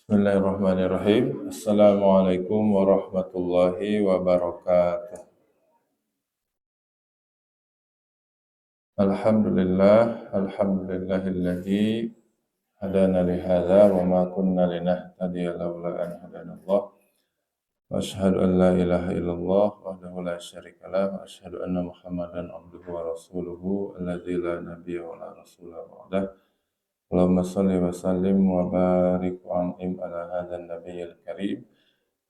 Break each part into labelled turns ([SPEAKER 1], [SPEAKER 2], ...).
[SPEAKER 1] Bismillahirrahmanirrahim. Assalamualaikum warahmatullahi wabarakatuh. Alhamdulillahilladzi hadana li hadza wa ma kunna linahtadiya laula an hadanallah. Wa asyhadu an la ilaha illallah wahdahu la syarika lah wa asyhadu anna Muhammadan abduhu wa rasuluhu alladzi la nabiyya wa la rasula ba'dah. Allahumma shalli wa sallim wa barik wa an'im ala hadzal nabiyil karim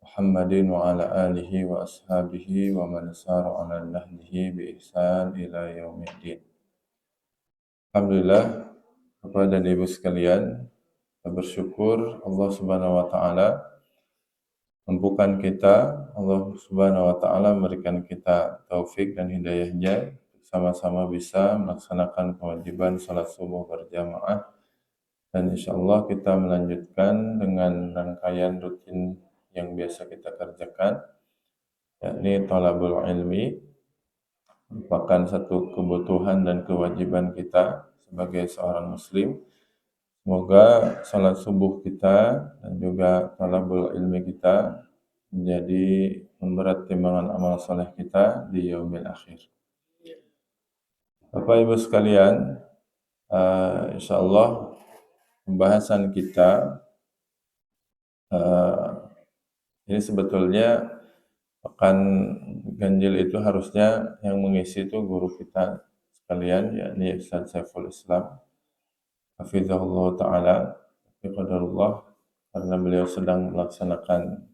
[SPEAKER 1] Muhammadin wa ala alihi wa ashabihi wa man sara ala nahjihi bi ihsan ila yaumiddin. Alhamdulillah, Bapak dan Ibu sekalian, kita bersyukur Allah Subhanahu wa taala mampukan kita, Allah Subhanahu wa taala memberikan kita taufik dan hidayahnya sama-sama bisa melaksanakan kewajiban salat subuh berjamaah, dan insyaallah kita melanjutkan dengan rangkaian rutin yang biasa kita kerjakan, yakni thalabul ilmi, merupakan satu kebutuhan dan kewajiban kita sebagai seorang muslim. Semoga salat subuh kita dan juga thalabul ilmi kita menjadi memberat timbangan amal saleh kita di yaumil akhir. Bapak Ibu sekalian, insyaallah pembahasan kita ini sebetulnya pekan ganjil itu harusnya yang mengisi itu guru kita sekalian, yakni Ustaz Saiful Islam hafizahullah ta'ala, tapi qadarullah karena beliau sedang melaksanakan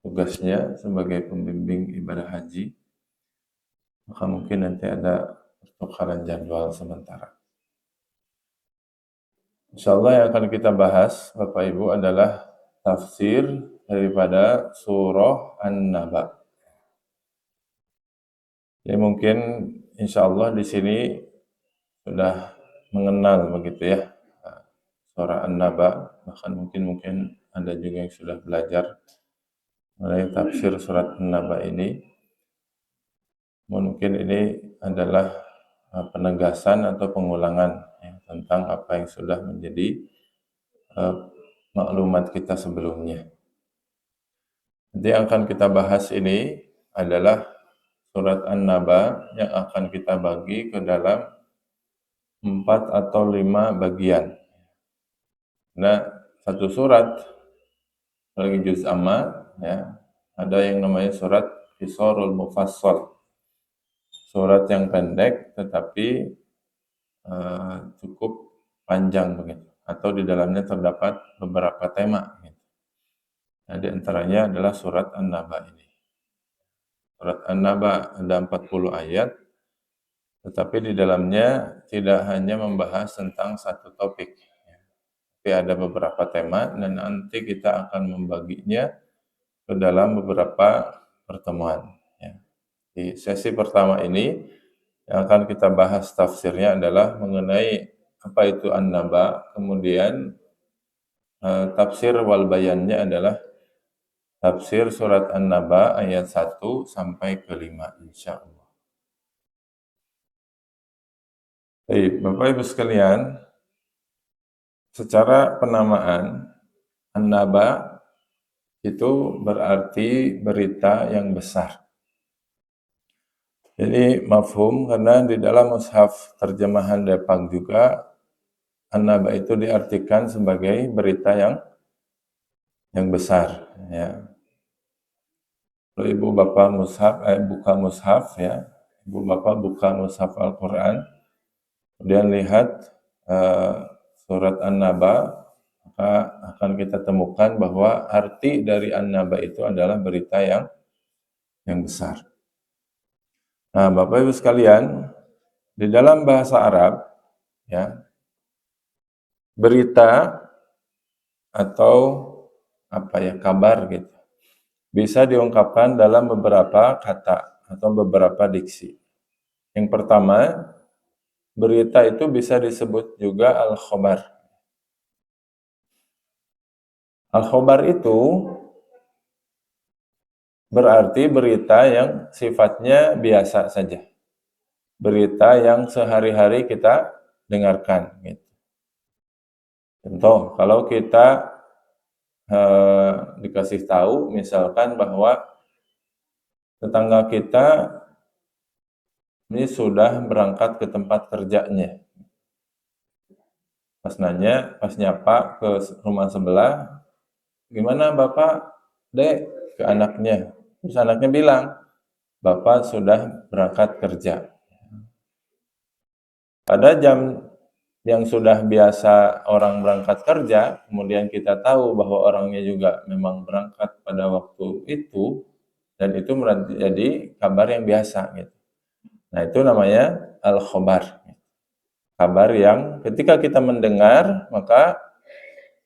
[SPEAKER 1] tugasnya sebagai pembimbing ibadah haji, maka mungkin nanti ada pertukaran jadwal sementara. Insyaallah yang akan kita bahas Bapak Ibu adalah tafsir daripada surah An-Naba. Ya mungkin insyaallah di sini sudah mengenal begitu ya surah An-Naba, bahkan mungkin ada juga yang sudah belajar mengenai tafsir surat An-Naba ini. Mungkin ini adalah penegasan atau pengulangan ya, tentang apa yang sudah menjadi maklumat kita sebelumnya. Nanti yang akan kita bahas ini adalah surat An-Naba yang akan kita bagi ke dalam 4 atau 5 bagian. Nah, satu surat lagi juz amma ya, ada yang namanya surat Qisarul Mufassal. Surat yang pendek tetapi cukup panjang begitu, atau di dalamnya terdapat beberapa tema gitu. Nah, di antaranya adalah surat An-Naba ini. Surat An-Naba ada 40 ayat, tetapi di dalamnya tidak hanya membahas tentang satu topik, ya, tapi ada beberapa tema dan nanti kita akan membaginya ke dalam beberapa pertemuan. Ya. Di sesi pertama ini yang akan kita bahas tafsirnya adalah mengenai apa itu An-Naba, kemudian tafsir wal bayannya adalah tafsir surat An-Naba ayat 1 sampai ke 5 insyaallah. Baik, Bapak Ibu sekalian, secara penamaan An-Naba itu berarti berita yang besar. Jadi mafhum karena di dalam mushaf terjemahan Depak juga An-Naba itu diartikan sebagai berita yang besar ya. Kalau Ibu Bapak buka mushaf ya, Ibu Bapak buka mushaf Al-Qur'an, kemudian lihat surat An-Naba, maka akan kita temukan bahwa arti dari An-Naba itu adalah berita yang besar. Nah, Bapak Ibu sekalian, di dalam bahasa Arab ya, berita atau kabar gitu bisa diungkapkan dalam beberapa kata atau beberapa diksi. Yang pertama, berita itu bisa disebut juga al-khobar. Al-khobar itu berarti berita yang sifatnya biasa saja. Berita yang sehari-hari kita dengarkan. Gitu. Contoh, kalau kita dikasih tahu misalkan bahwa tetangga kita ini sudah berangkat ke tempat kerjanya. Pas nyapa ke rumah sebelah, gimana Bapak, Dek, ke anaknya. Terus anaknya bilang, Bapak sudah berangkat kerja. Pada jam yang sudah biasa orang berangkat kerja, kemudian kita tahu bahwa orangnya juga memang berangkat pada waktu itu, dan itu menjadi kabar yang biasa. Gitu. Nah itu namanya al-khobar. Kabar yang ketika kita mendengar, maka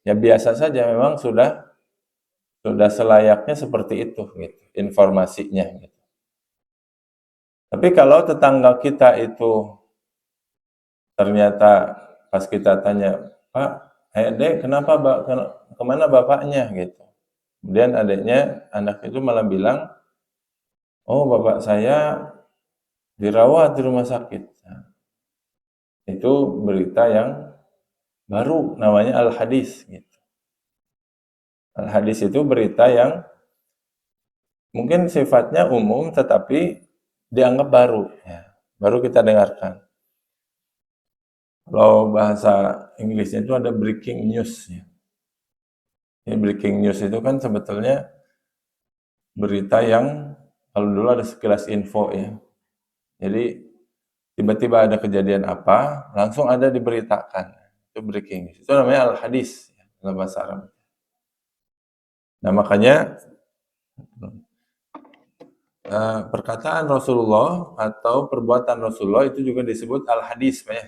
[SPEAKER 1] ya biasa saja memang sudah selayaknya seperti itu, gitu, informasinya. Gitu. Tapi kalau tetangga kita itu ternyata pas kita tanya, Pak, Dek, kenapa kemana bapaknya gitu. Kemudian anak itu malah bilang, oh bapak saya dirawat di rumah sakit. Nah, itu berita yang baru, namanya al-hadis. Gitu. Al-hadis itu berita yang mungkin sifatnya umum, tetapi dianggap baru. Ya, baru kita dengarkan. Kalau bahasa Inggrisnya itu ada breaking news. Ya. Breaking news itu kan sebetulnya berita yang kalau dulu ada sekilas info ya. Jadi tiba-tiba ada kejadian apa, langsung ada diberitakan. Itu breaking news. Itu namanya al-hadis dalam bahasa Arab. Nah makanya perkataan Rasulullah atau perbuatan Rasulullah itu juga disebut al-hadis, Pak ya.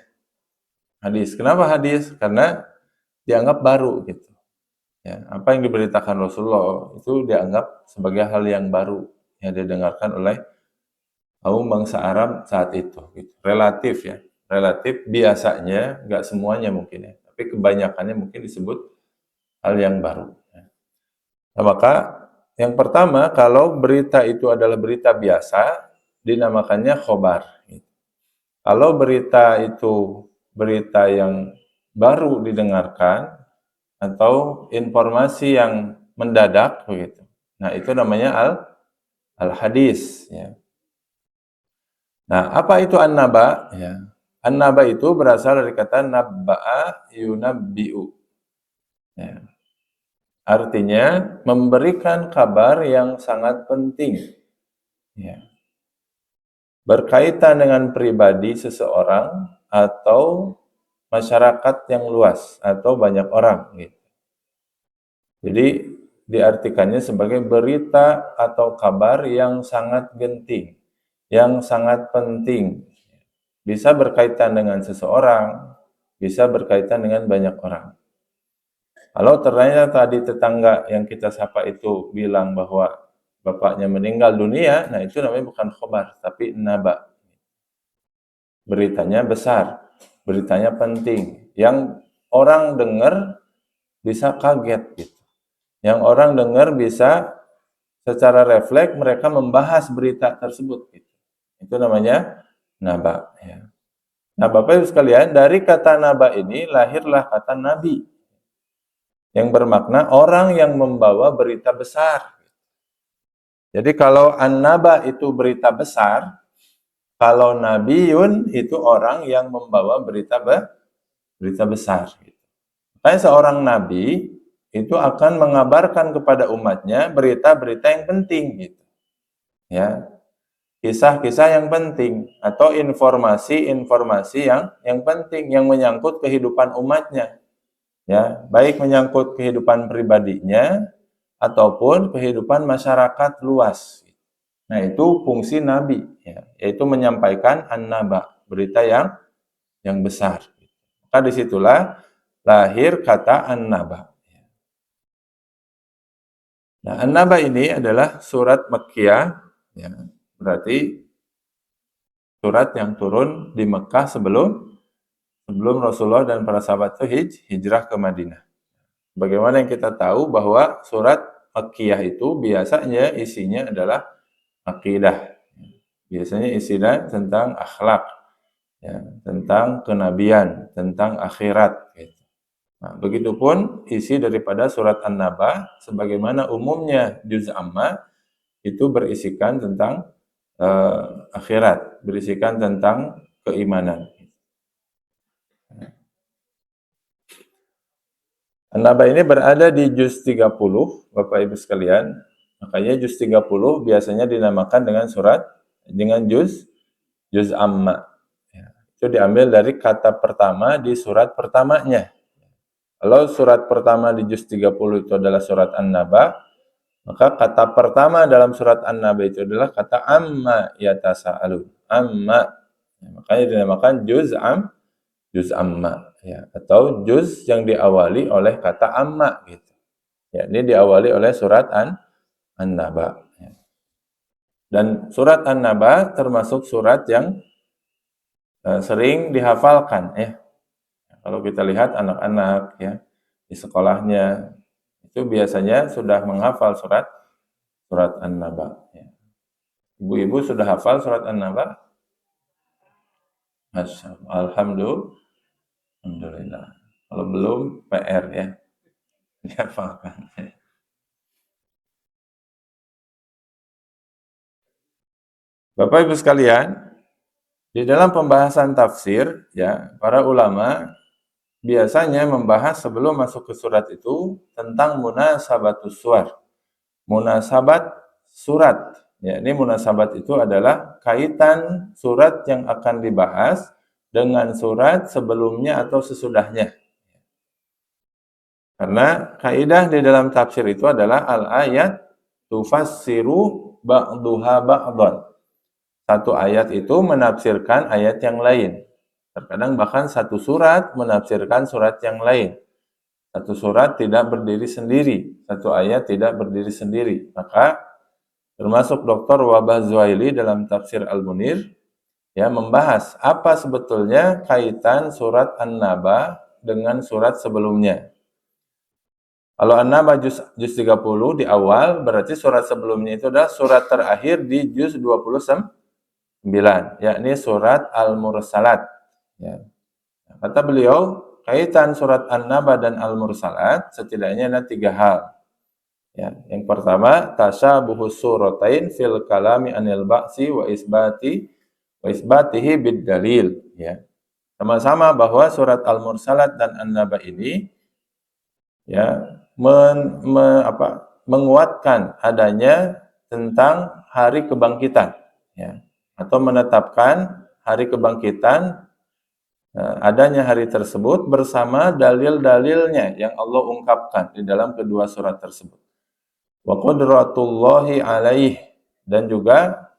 [SPEAKER 1] Hadis. Kenapa hadis? Karena dianggap baru gitu. Ya, apa yang diberitakan Rasulullah itu dianggap sebagai hal yang baru yang didengarkan oleh kaum bangsa Arab saat itu. Gitu. Relatif ya, relatif biasanya, nggak semuanya mungkin ya, tapi kebanyakannya mungkin disebut hal yang baru. Ya. Nah, maka yang pertama, kalau berita itu adalah berita biasa, dinamakannya khobar. Gitu. Kalau berita itu berita yang baru didengarkan, atau informasi yang mendadak begitu. Nah, itu namanya al-hadis ya. Nah, apa itu an-naba ya? An-naba itu berasal dari kata nabba'a yunabbi'u. Ya. Artinya memberikan kabar yang sangat penting. Ya. Berkaitan dengan pribadi seseorang atau masyarakat yang luas atau banyak orang gitu. Jadi diartikannya sebagai berita atau kabar yang sangat genting, yang sangat penting. Bisa berkaitan dengan seseorang, bisa berkaitan dengan banyak orang. Kalau ternyata tadi tetangga yang kita sapa itu bilang bahwa bapaknya meninggal dunia, nah itu namanya bukan khobar, tapi naba. Beritanya besar, beritanya penting, yang orang dengar bisa kaget gitu. Yang orang dengar bisa secara refleks mereka membahas berita tersebut. Gitu. Itu namanya naba. Ya. Nah Bapak Ibu sekalian, dari kata naba ini lahirlah kata nabi. Yang bermakna orang yang membawa berita besar. Jadi kalau an-naba itu berita besar, kalau nabiun itu orang yang membawa berita besar. Makanya seorang nabi itu akan mengabarkan kepada umatnya berita-berita yang penting gitu. Ya. Kisah-kisah yang penting atau informasi-informasi yang penting yang menyangkut kehidupan umatnya. Ya, baik menyangkut kehidupan pribadinya ataupun kehidupan masyarakat luas. Nah, itu fungsi nabi ya, yaitu menyampaikan an-naba, berita yang besar. Maka disitulah lahir kata an-naba. Nah, an-naba ini adalah surat Makkiyah, ya, berarti surat yang turun di Mekah sebelum Rasulullah dan para sahabat itu hijrah ke Madinah. Bagaimana yang kita tahu bahwa surat Makkiyah itu biasanya isinya adalah akidah. Biasanya isinya tentang akhlak, ya, tentang kenabian, tentang akhirat. Gitu. Nah, begitupun isi daripada surat An-Naba, sebagaimana umumnya juz amma itu berisikan tentang akhirat, berisikan tentang keimanan. An-Naba ini berada di juz 30, Bapak Ibu sekalian. Makanya juz 30 biasanya dinamakan dengan juz amma. Ya, itu diambil dari kata pertama di surat pertamanya. Kalau surat pertama di juz 30 itu adalah surat An-Naba, maka kata pertama dalam surat An-Naba itu adalah kata amma yatasa'alun. Amma. Ya, makanya dinamakan juz amma, ya, atau juz yang diawali oleh kata amma gitu. Ya, ini diawali oleh surat An-Naba. Ya. Dan surat An-Naba termasuk surat yang sering dihafalkan, ya. Kalau kita lihat anak-anak ya di sekolahnya itu biasanya sudah menghafal surat An-Naba. Ya. Ibu-ibu sudah hafal surat An-Naba? Alhamdulillah. Kalau belum, PR ya. Dihafalkan. Bapak Ibu sekalian, di dalam pembahasan tafsir, ya, para ulama biasanya membahas sebelum masuk ke surat itu tentang munasabatus suwar. Munasabat surat. Ya, ini munasabat itu adalah kaitan surat yang akan dibahas dengan surat sebelumnya atau sesudahnya. Karena kaidah di dalam tafsir itu adalah al-ayat tufassiru ba'duha ba'dan. Satu ayat itu menafsirkan ayat yang lain. Terkadang bahkan satu surat menafsirkan surat yang lain. Satu surat tidak berdiri sendiri, satu ayat tidak berdiri sendiri. Maka termasuk Dr. Wahbah Zuhaili dalam tafsir Al-Munir ya membahas apa sebetulnya kaitan surat An-Naba dengan surat sebelumnya. Kalau An-Naba juz 30 di awal, berarti surat sebelumnya itu adalah surat terakhir di juz 29, yakni surat Al-Mursalat. Ya. Kata beliau, kaitan surat An-Naba dan Al-Mursalat setidaknya ada 3 hal. Ya, yang pertama, tasyabuhus suratain fil kalami anil ba'si wa isbatihi bid dalil. Ya. Sama-sama bahwa surat Al-Mursalat dan An-Naba ini ya menguatkan adanya tentang hari kebangkitan, ya, atau menetapkan hari kebangkitan, adanya hari tersebut bersama dalil-dalilnya yang Allah ungkapkan di dalam kedua surat tersebut. Wa qudratullahi alaih, dan juga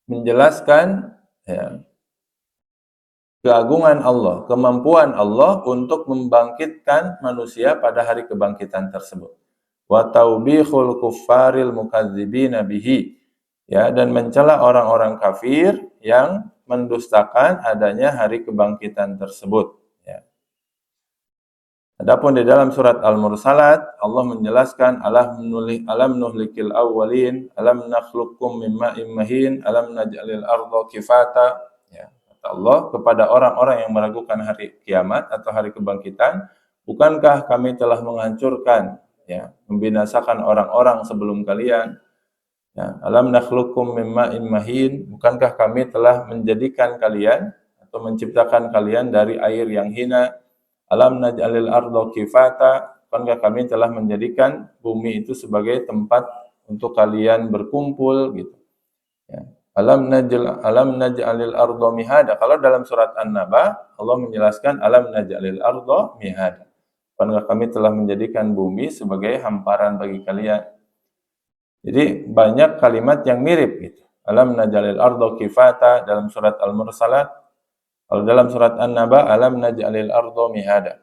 [SPEAKER 1] menjelaskan ya, keagungan Allah, kemampuan Allah untuk membangkitkan manusia pada hari kebangkitan tersebut. Wa taubihul kuffaril mukadzibina bihi, ya, dan mencela orang-orang kafir yang mendustakan adanya hari kebangkitan tersebut, ya. Adapun di dalam surat Al-Mursalat Allah menjelaskan alam nuhlikil awwalin, alam nakhluqukum mim ma'in mahin, alam naj'alil arda kifata, ya. Allah kepada orang-orang yang meragukan hari kiamat atau hari kebangkitan, bukankah kami telah menghancurkan, ya, membinasakan orang-orang sebelum kalian? Ya, alam nakhluqukum mim ma'in mahin, bukankah kami telah menjadikan kalian atau menciptakan kalian dari air yang hina? Alam naj'alil arda kifata, bukankah kami telah menjadikan bumi itu sebagai tempat untuk kalian berkumpul gitu. Ya. Alam naj'alil arda mihada. Kalau dalam surat An-Naba Allah menjelaskan alam naj'alil arda mihada. Bukankah kami telah menjadikan bumi sebagai hamparan bagi kalian. Jadi banyak kalimat yang mirip gitu. Alam naj'alil arda kifata dalam surat Al-Mursalat. Kalau dalam surat An-Naba alam naj'alil arda mihada.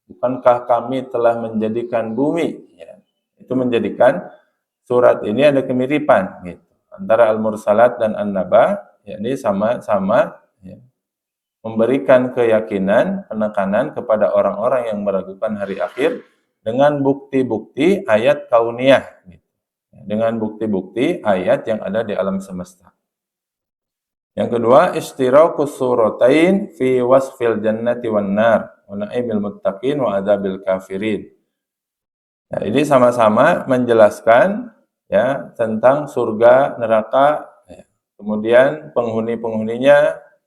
[SPEAKER 1] Bukankah kami telah menjadikan bumi, ya. Itu menjadikan surat ini ada kemiripan gitu antara Al-Mursalat dan An-Naba, yakni sama-sama ya, memberikan keyakinan, penekanan kepada orang-orang yang meragukan hari akhir dengan bukti-bukti ayat kauniyah, gitu. Dengan bukti-bukti ayat yang ada di alam semesta. Yang kedua, istiraqus suratain fi wasfil jannati wan nar wa na'imil muttaqin wa adzabil kafirin. Nah, ini sama-sama menjelaskan ya tentang surga, neraka, ya. Kemudian penghuni-penghuninya,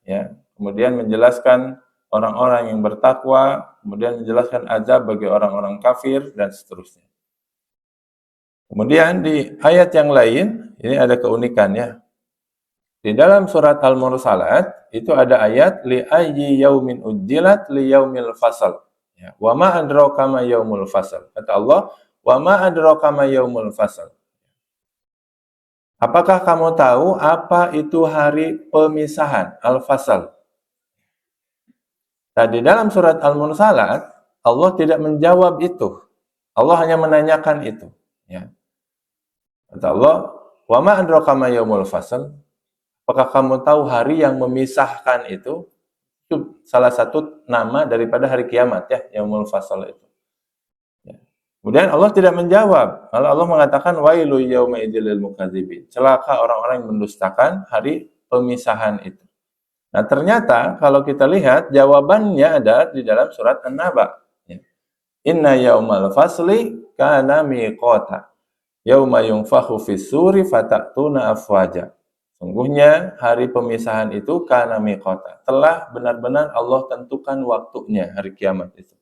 [SPEAKER 1] ya. Kemudian menjelaskan orang-orang yang bertakwa, kemudian menjelaskan azab bagi orang-orang kafir dan seterusnya. Kemudian di ayat yang lain, ini ada keunikan ya. Di dalam surat Al-Mursalat itu ada ayat li ayyi yaumin ujjilat li yaumil fasal. Ya, wa ma adraka ma yaumul fasal. Kata Allah, wa ma adraka ma yaumul fasal. Apakah kamu tahu apa itu hari pemisahan, al-fasal? Nah, di dalam surat Al-Mursalat Allah tidak menjawab itu. Allah hanya menanyakan itu, ya. Kata Allah, wa ma adraka ma yaumul fasal? Apakah kamu tahu hari yang memisahkan itu? Itu salah satu nama daripada hari kiamat ya, yaumul fasal itu. Ya. Kemudian Allah tidak menjawab. Malah Allah mengatakan wailu yauma idzil lil mukadzibin. Celaka orang-orang yang mendustakan hari pemisahan itu. Nah, ternyata kalau kita lihat jawabannya ada di dalam surat An-Naba. Ya. Inna yaumal fasli kana miqata. Yauma yunfakhu fis suri fatatuna afwaja. Sungguhnya hari pemisahan itu kana miqata. Telah benar-benar Allah tentukan waktunya hari kiamat itu.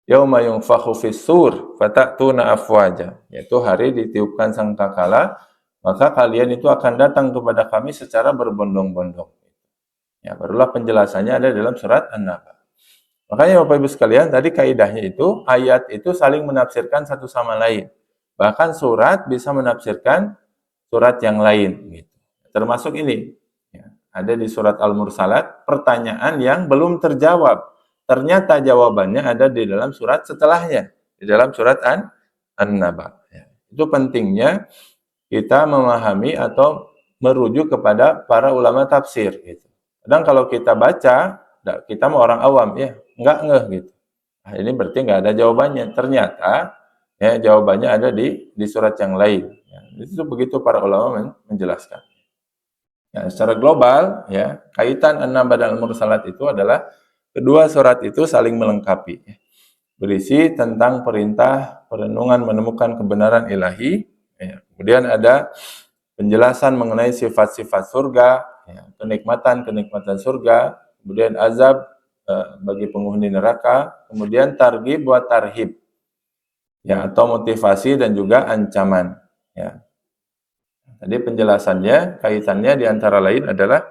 [SPEAKER 1] Yauma yunfakhu fis sur fatatuna afwaja. Yaitu hari ditiupkan sangkakala, maka kalian itu akan datang kepada kami secara berbondong-bondong. Ya, barulah penjelasannya ada dalam surat An-Naba. Makanya Bapak Ibu sekalian, tadi kaidahnya itu ayat itu saling menafsirkan satu sama lain. Bahkan surat bisa menafsirkan surat yang lain gitu. Termasuk ini, ya, ada di surat Al-Mursalat, pertanyaan yang belum terjawab. Ternyata jawabannya ada di dalam surat setelahnya, di dalam surat An-Naba. Ya. Itu pentingnya kita memahami atau merujuk kepada para ulama tafsir. Gitu. Kadang kalau kita baca, kita mau orang awam, ya nggak ngeh gitu. Nah, ini berarti nggak ada jawabannya. Ternyata ya jawabannya ada di surat yang lain. Ya, itu begitu para ulama menjelaskan. Ya, secara global, ya, kaitan An-Naba dan Al-Mursalat itu adalah kedua surat itu saling melengkapi. Berisi tentang perintah perenungan menemukan kebenaran ilahi. Ya. Kemudian ada penjelasan mengenai sifat-sifat surga, ya, kenikmatan-kenikmatan surga. Kemudian azab bagi penghuni neraka. Kemudian targhib wa tarhib, ya, atau motivasi dan juga ancaman. Ya. Jadi penjelasannya, kaitannya di antara lain adalah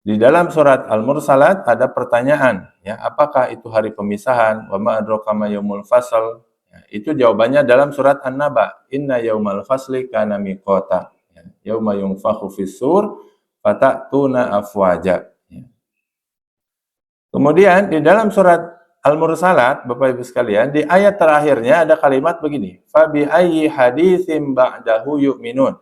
[SPEAKER 1] di dalam surat Al-Mursalat ada pertanyaan, ya, apakah itu hari pemisahan? Wa ma adraka ma yaumul fasal? Ya, itu jawabannya dalam surat An-Naba. Inna yaumal fasli kana miqata. Ya, yauma yunfakhu fis-sur fatatuna afwaja. Ya. Kemudian di dalam surat Al-Mursalat, Bapak Ibu sekalian, di ayat terakhirnya ada kalimat begini, fa bi ayyi haditsim ba'dahu yu'minun.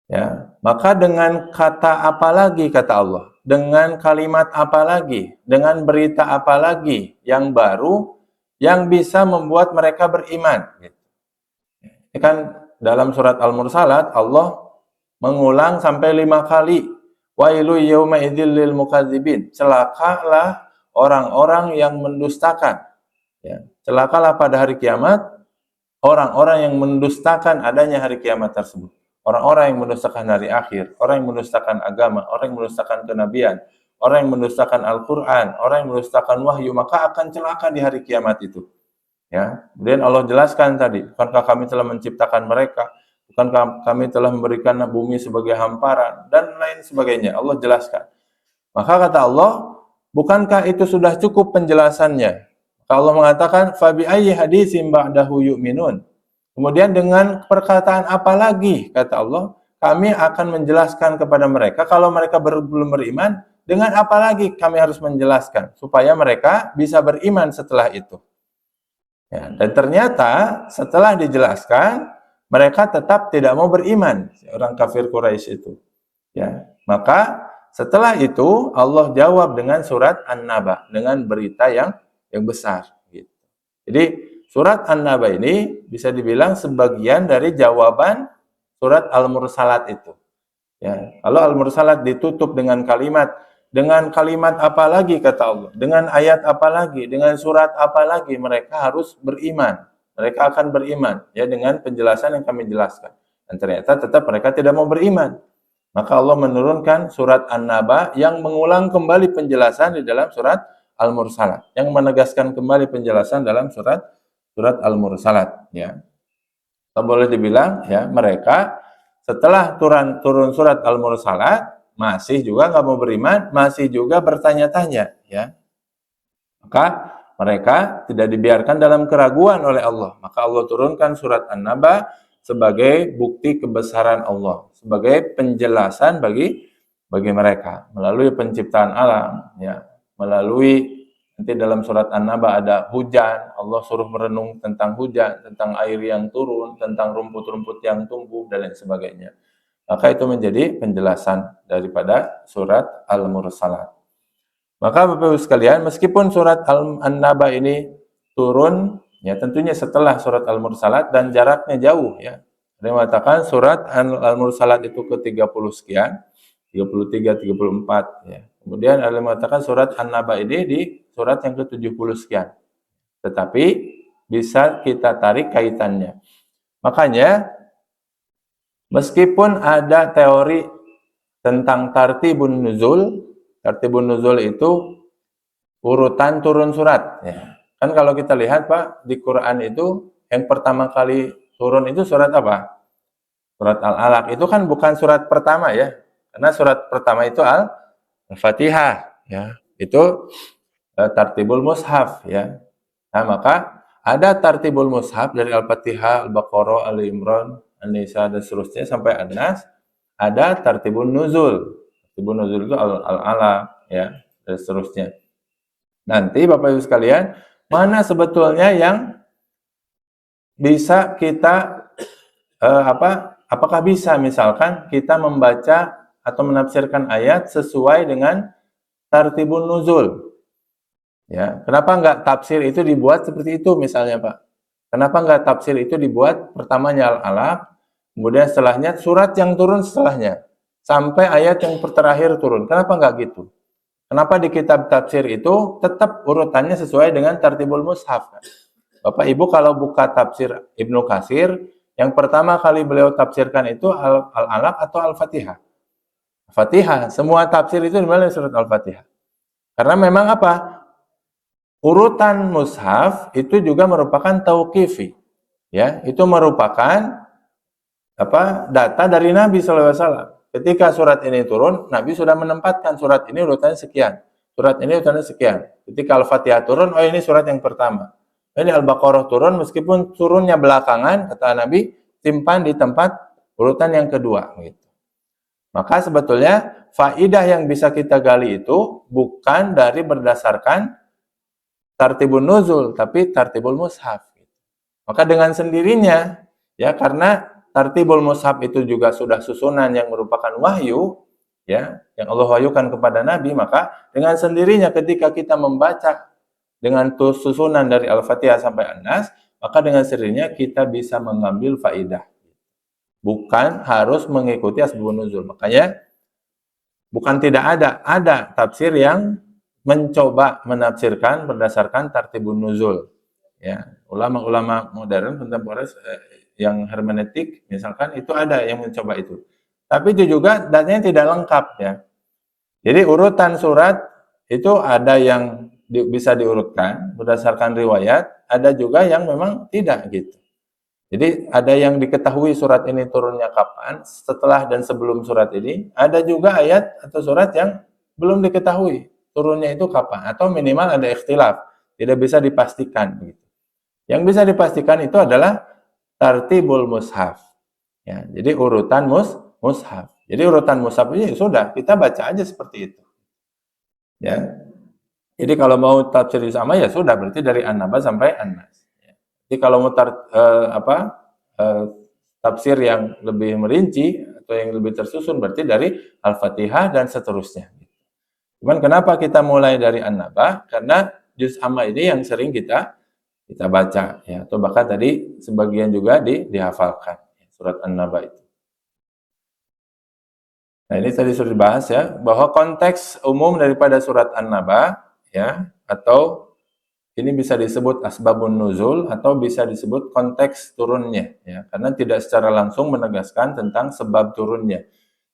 [SPEAKER 1] Ya, maka dengan kata apa lagi kata Allah? Dengan kalimat apa lagi? Dengan berita apa lagi yang baru yang bisa membuat mereka beriman? Ini kan dalam surat Al-Mursalat Allah mengulang sampai 5 kali. Wailu yauma idzil lil mukadzibin. Celakalah orang-orang yang mendustakan. Ya, celakalah pada hari kiamat orang-orang yang mendustakan adanya hari kiamat tersebut. Orang-orang yang mendustakan hari akhir, orang yang mendustakan agama, orang yang mendustakan kenabian, orang yang mendustakan Al-Quran, orang yang mendustakan wahyu, maka akan celaka di hari kiamat itu. Ya, kemudian Allah jelaskan tadi, bukankah kami telah menciptakan mereka, bukankah kami telah memberikan bumi sebagai hamparan, dan lain sebagainya. Allah jelaskan. Maka kata Allah, bukankah itu sudah cukup penjelasannya? Allah mengatakan, fabi ayyi haditsim ba'dahu yu'minun. Kemudian dengan perkataan apa lagi, kata Allah, kami akan menjelaskan kepada mereka, kalau mereka belum beriman, dengan apa lagi kami harus menjelaskan, supaya mereka bisa beriman setelah itu. Ya, dan ternyata setelah dijelaskan, mereka tetap tidak mau beriman, orang kafir Quraisy itu. Ya, maka setelah itu Allah jawab dengan surat An-Naba, dengan berita yang besar. Gitu. Jadi surat An-Naba ini bisa dibilang sebagian dari jawaban surat Al-Mursalat itu. Ya, kalau Al-Mursalat ditutup dengan kalimat apa lagi kata Allah? Dengan ayat apa lagi? Dengan surat apa lagi? Mereka harus beriman. Mereka akan beriman ya dengan penjelasan yang kami jelaskan. Dan ternyata tetap mereka tidak mau beriman. Maka Allah menurunkan surat An-Naba yang mengulang kembali penjelasan di dalam surat Al-Mursalat, yang menegaskan kembali penjelasan dalam surat Al-Mursalat ya. Boleh dibilang ya, mereka setelah turun surat Al-Mursalat masih juga nggak mau beriman, masih juga bertanya-tanya ya. Maka mereka tidak dibiarkan dalam keraguan oleh Allah. Maka Allah turunkan surat An-Naba sebagai bukti kebesaran Allah, sebagai penjelasan bagi mereka melalui penciptaan alam ya, melalui nanti dalam surat An-Naba ada hujan, Allah suruh merenung tentang hujan, tentang air yang turun, tentang rumput-rumput yang tumbuh dan lain sebagainya. Maka itu menjadi penjelasan daripada surat Al-Mursalat. Maka Bapak Ibu sekalian, meskipun surat An-Naba ini turun ya tentunya setelah surat Al-Mursalat dan jaraknya jauh ya. Ada yang mengatakan surat Al-Mursalat itu ke-30 sekian, 33, 34 ya. Kemudian ada yang mengatakan surat An-Naba ini di surat yang ke-70 sekian. Tetapi bisa kita tarik kaitannya. Makanya meskipun ada teori tentang tartibun nuzul itu urutan turun surat ya. Kan kalau kita lihat Pak, di Quran itu yang pertama kali turun itu surat apa? Surat Al-Alaq. Itu kan bukan surat pertama ya. Karena surat pertama itu Al-Fatihah ya. Itu tartibul mushaf ya. Nah, maka ada tartibul mushaf dari Al-Fatihah, Al-Baqarah, Al-Imran, An-Nisa dan seterusnya sampai An-Nas. Ada tartibun nuzul. Tartibun nuzul itu Al-Alaq ya dan seterusnya. Nanti Bapak Ibu sekalian, mana sebetulnya yang bisa kita apakah bisa misalkan kita membaca atau menafsirkan ayat sesuai dengan tartibun nuzul? Ya, kenapa enggak tafsir itu dibuat seperti itu misalnya, Pak? Kenapa enggak tafsir itu dibuat pertamanya Al-Alaq, kemudian setelahnya surat yang turun setelahnya sampai ayat yang terakhir turun? Kenapa enggak gitu? Kenapa di kitab tafsir itu tetap urutannya sesuai dengan tartibul mushaf? Bapak Ibu kalau buka tafsir Ibnu Katsir, yang pertama kali beliau tafsirkan itu Al-Alaq atau Al-Fatihah? Fatihah. Semua tafsir itu dimulai dari surat Al-Fatihah. Karena memang apa? Urutan mushaf itu juga merupakan tauqifi. Ya, itu merupakan data dari Nabi SAW. Ketika surat ini turun, Nabi sudah menempatkan surat ini urutannya sekian. Surat ini urutannya sekian. Ketika Al-Fatihah turun, oh ini surat yang pertama. Ini Al-Baqarah turun, meskipun turunnya belakangan, kata Nabi, simpan di tempat urutan yang kedua. Gitu. Maka sebetulnya faidah yang bisa kita gali itu bukan dari berdasarkan tartibun nuzul, tapi tartibul mushaf. Maka dengan sendirinya, ya karena tartibul mushaf itu juga sudah susunan yang merupakan wahyu, ya, yang Allah wahyukan kepada Nabi, maka dengan sendirinya ketika kita membaca dengan susunan dari Al-Fatihah sampai An-Nas, maka dengan sendirinya kita bisa mengambil faidah. Bukan harus mengikuti asbabun nuzul. Makanya bukan tidak ada tafsir yang mencoba menafsirkan berdasarkan tartibun nuzul. Ya, ulama-ulama modern kontemporer yang hermeneutik misalkan itu ada yang mencoba itu. Tapi itu juga datanya tidak lengkap ya. Jadi urutan surat itu ada yang bisa diurutkan berdasarkan riwayat, ada juga yang memang tidak gitu. Jadi ada yang diketahui surat ini turunnya kapan, setelah dan sebelum surat ini, ada juga ayat atau surat yang belum diketahui turunnya itu kapan, atau minimal ada ikhtilaf, tidak bisa dipastikan gitu. Yang bisa dipastikan itu adalah tartibul mushaf. Ya, jadi urutan mushaf. Jadi urutan mushaf ini sudah kita baca aja seperti itu. Ya. Jadi kalau mau tafsir sama ya sudah berarti dari An-Naba sampai An-Nas. Ya. Jadi kalau mau tafsir yang lebih merinci atau yang lebih tersusun berarti dari Al-Fatihah dan seterusnya. Cuman kenapa kita mulai dari An-Naba? Karena juz amma ini yang sering kita baca ya, atau bahkan tadi sebagian juga dihafalkan surat An-Naba itu. Nah, ini tadi sudah dibahas ya, bahwa konteks umum daripada surat An-Naba ya, atau ini bisa disebut asbabun nuzul atau bisa disebut konteks turunnya ya, karena tidak secara langsung menegaskan tentang sebab turunnya.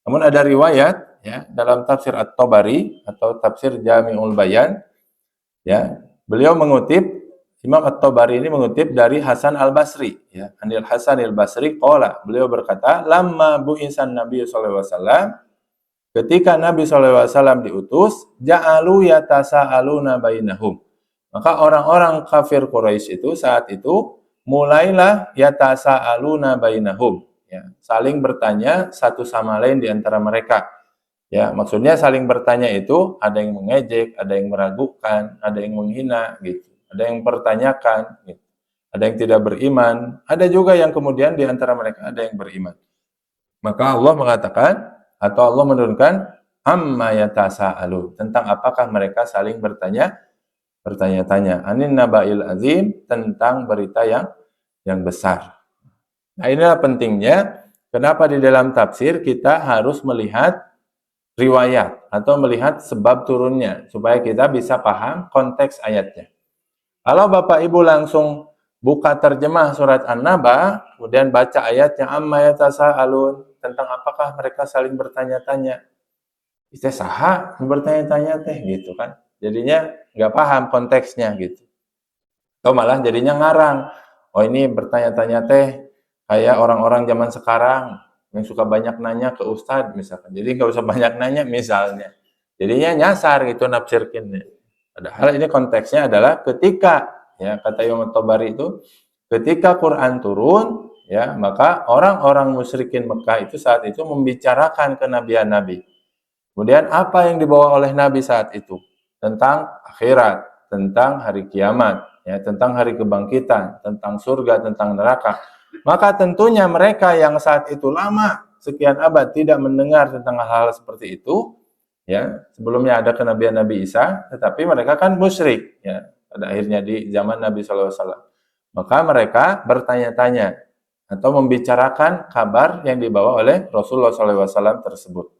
[SPEAKER 1] Namun ada riwayat ya dalam tafsir At-Tabari atau tafsir Jami'ul Bayan ya, beliau mengutip Imam At-Tabari ini mengutip dari Hasan Al-Basri ya, Anil Hasan Al-Basri qala, beliau berkata, lamma bu'isan Nabi sallallahu alaihi wasallam, ketika Nabi sallallahu alaihi wasallam diutus, ja'alu yatasaaluna bainahum. Maka orang-orang kafir Quraisy itu saat itu mulailah yatasaaluna bainahum ya, saling bertanya satu sama lain di antara mereka. Ya, maksudnya saling bertanya itu ada yang mengejek, ada yang meragukan, ada yang menghina gitu. Ada yang mempertanyakan gitu. Ada yang tidak beriman, ada juga yang kemudian di antara mereka ada yang beriman. Maka Allah mengatakan atau Allah menurunkan amma yatasaalu, tentang apakah mereka saling bertanya-tanya, anin naba'il azim, tentang berita yang besar. Nah, inilah pentingnya kenapa di dalam tafsir kita harus melihat riwayat atau melihat sebab turunnya supaya kita bisa paham konteks ayatnya. Kalau Bapak Ibu langsung buka terjemah surat An-Naba, kemudian baca ayatnya amma yatasaalun, tentang apakah mereka saling bertanya-tanya. Itu saha bertanya-tanya teh gitu kan. Jadinya nggak paham konteksnya gitu. Atau malah jadinya ngarang. Oh, ini bertanya-tanya teh kayak orang-orang zaman sekarang yang suka banyak nanya ke ustadz misalkan. Jadi nggak usah banyak nanya misalnya. Jadinya nyasar gitu nafsirkinnya. Padahal ini konteksnya adalah ketika ya kata Imam Tabari itu ketika Quran turun ya, maka orang-orang musyrikin Mekah itu saat itu membicarakan kenabian Nabi. Kemudian apa yang dibawa oleh Nabi saat itu? Tentang akhirat, tentang hari kiamat, ya, tentang hari kebangkitan, tentang surga, tentang neraka. Maka tentunya mereka yang saat itu lama sekian abad tidak mendengar tentang hal-hal seperti itu, ya, sebelumnya ada kenabian Nabi Isa, tetapi mereka kan musyrik, ya, pada akhirnya di zaman Nabi SAW. Maka mereka bertanya-tanya atau membicarakan kabar yang dibawa oleh Rasulullah SAW tersebut.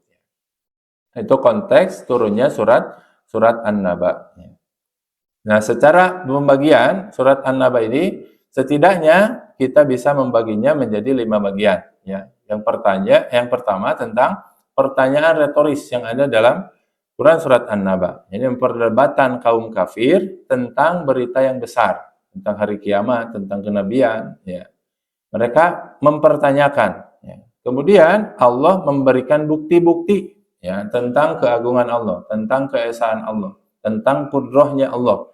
[SPEAKER 1] Itu konteks turunnya surat An-Naba. Nah, secara pembagian surat An-Naba ini setidaknya kita bisa membaginya menjadi 5 bagian. Ya. Yang pertama tentang pertanyaan retoris yang ada dalam Quran surat An-Naba. Ini perdebatan kaum kafir tentang berita yang besar, tentang hari kiamat, tentang kenabian. Ya. Mereka mempertanyakan. Ya. Kemudian Allah memberikan bukti-bukti ya tentang keagungan Allah, tentang keesaan Allah, tentang kudrohnya Allah.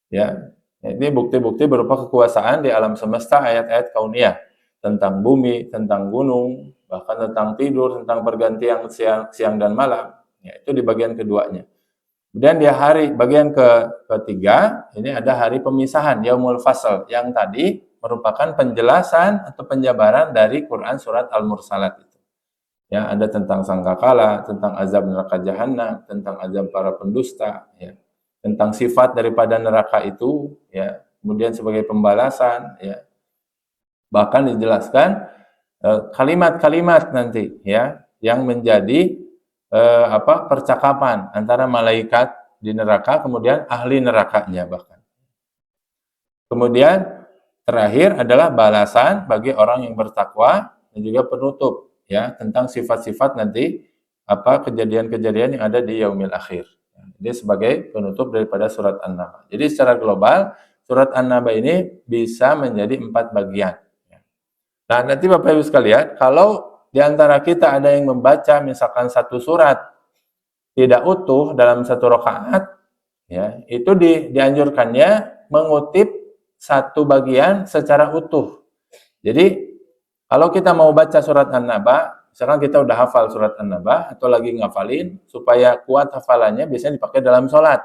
[SPEAKER 1] Ya, ini bukti-bukti berupa kekuasaan di alam semesta, ayat-ayat kauniyah tentang bumi, tentang gunung, bahkan tentang tidur, tentang pergantian siang dan malam. Ya, itu di bagian keduanya. Kemudian di bagian ketiga, ini ada hari pemisahan, Yaumul Fasl, yang tadi merupakan penjelasan atau penjabaran dari Quran surat Al-Mursalat itu. Ya, ada tentang sangkakala, tentang azab neraka jahanam, tentang azab para pendusta, ya, tentang sifat daripada neraka itu, ya, kemudian sebagai pembalasan, ya, bahkan dijelaskan kalimat-kalimat nanti, ya, yang menjadi percakapan antara malaikat di neraka, kemudian ahli nerakanya bahkan. Kemudian terakhir adalah balasan bagi orang yang bertakwa dan juga penutup ya tentang sifat-sifat nanti kejadian-kejadian yang ada di yaumil akhir. Jadi sebagai penutup daripada surat An-Naba. Jadi secara global surat An-Naba ini bisa menjadi 4 bagian. Nah, nanti Bapak Ibu sekalian, kalau di antara kita ada yang membaca misalkan satu surat tidak utuh dalam satu rakaat, ya, itu dianjurkannya mengutip satu bagian secara utuh. Jadi kalau kita mau baca surat An-Naba, misalkan kita udah hafal surat An-Naba atau lagi ngafalin, supaya kuat hafalannya biasanya dipakai dalam sholat.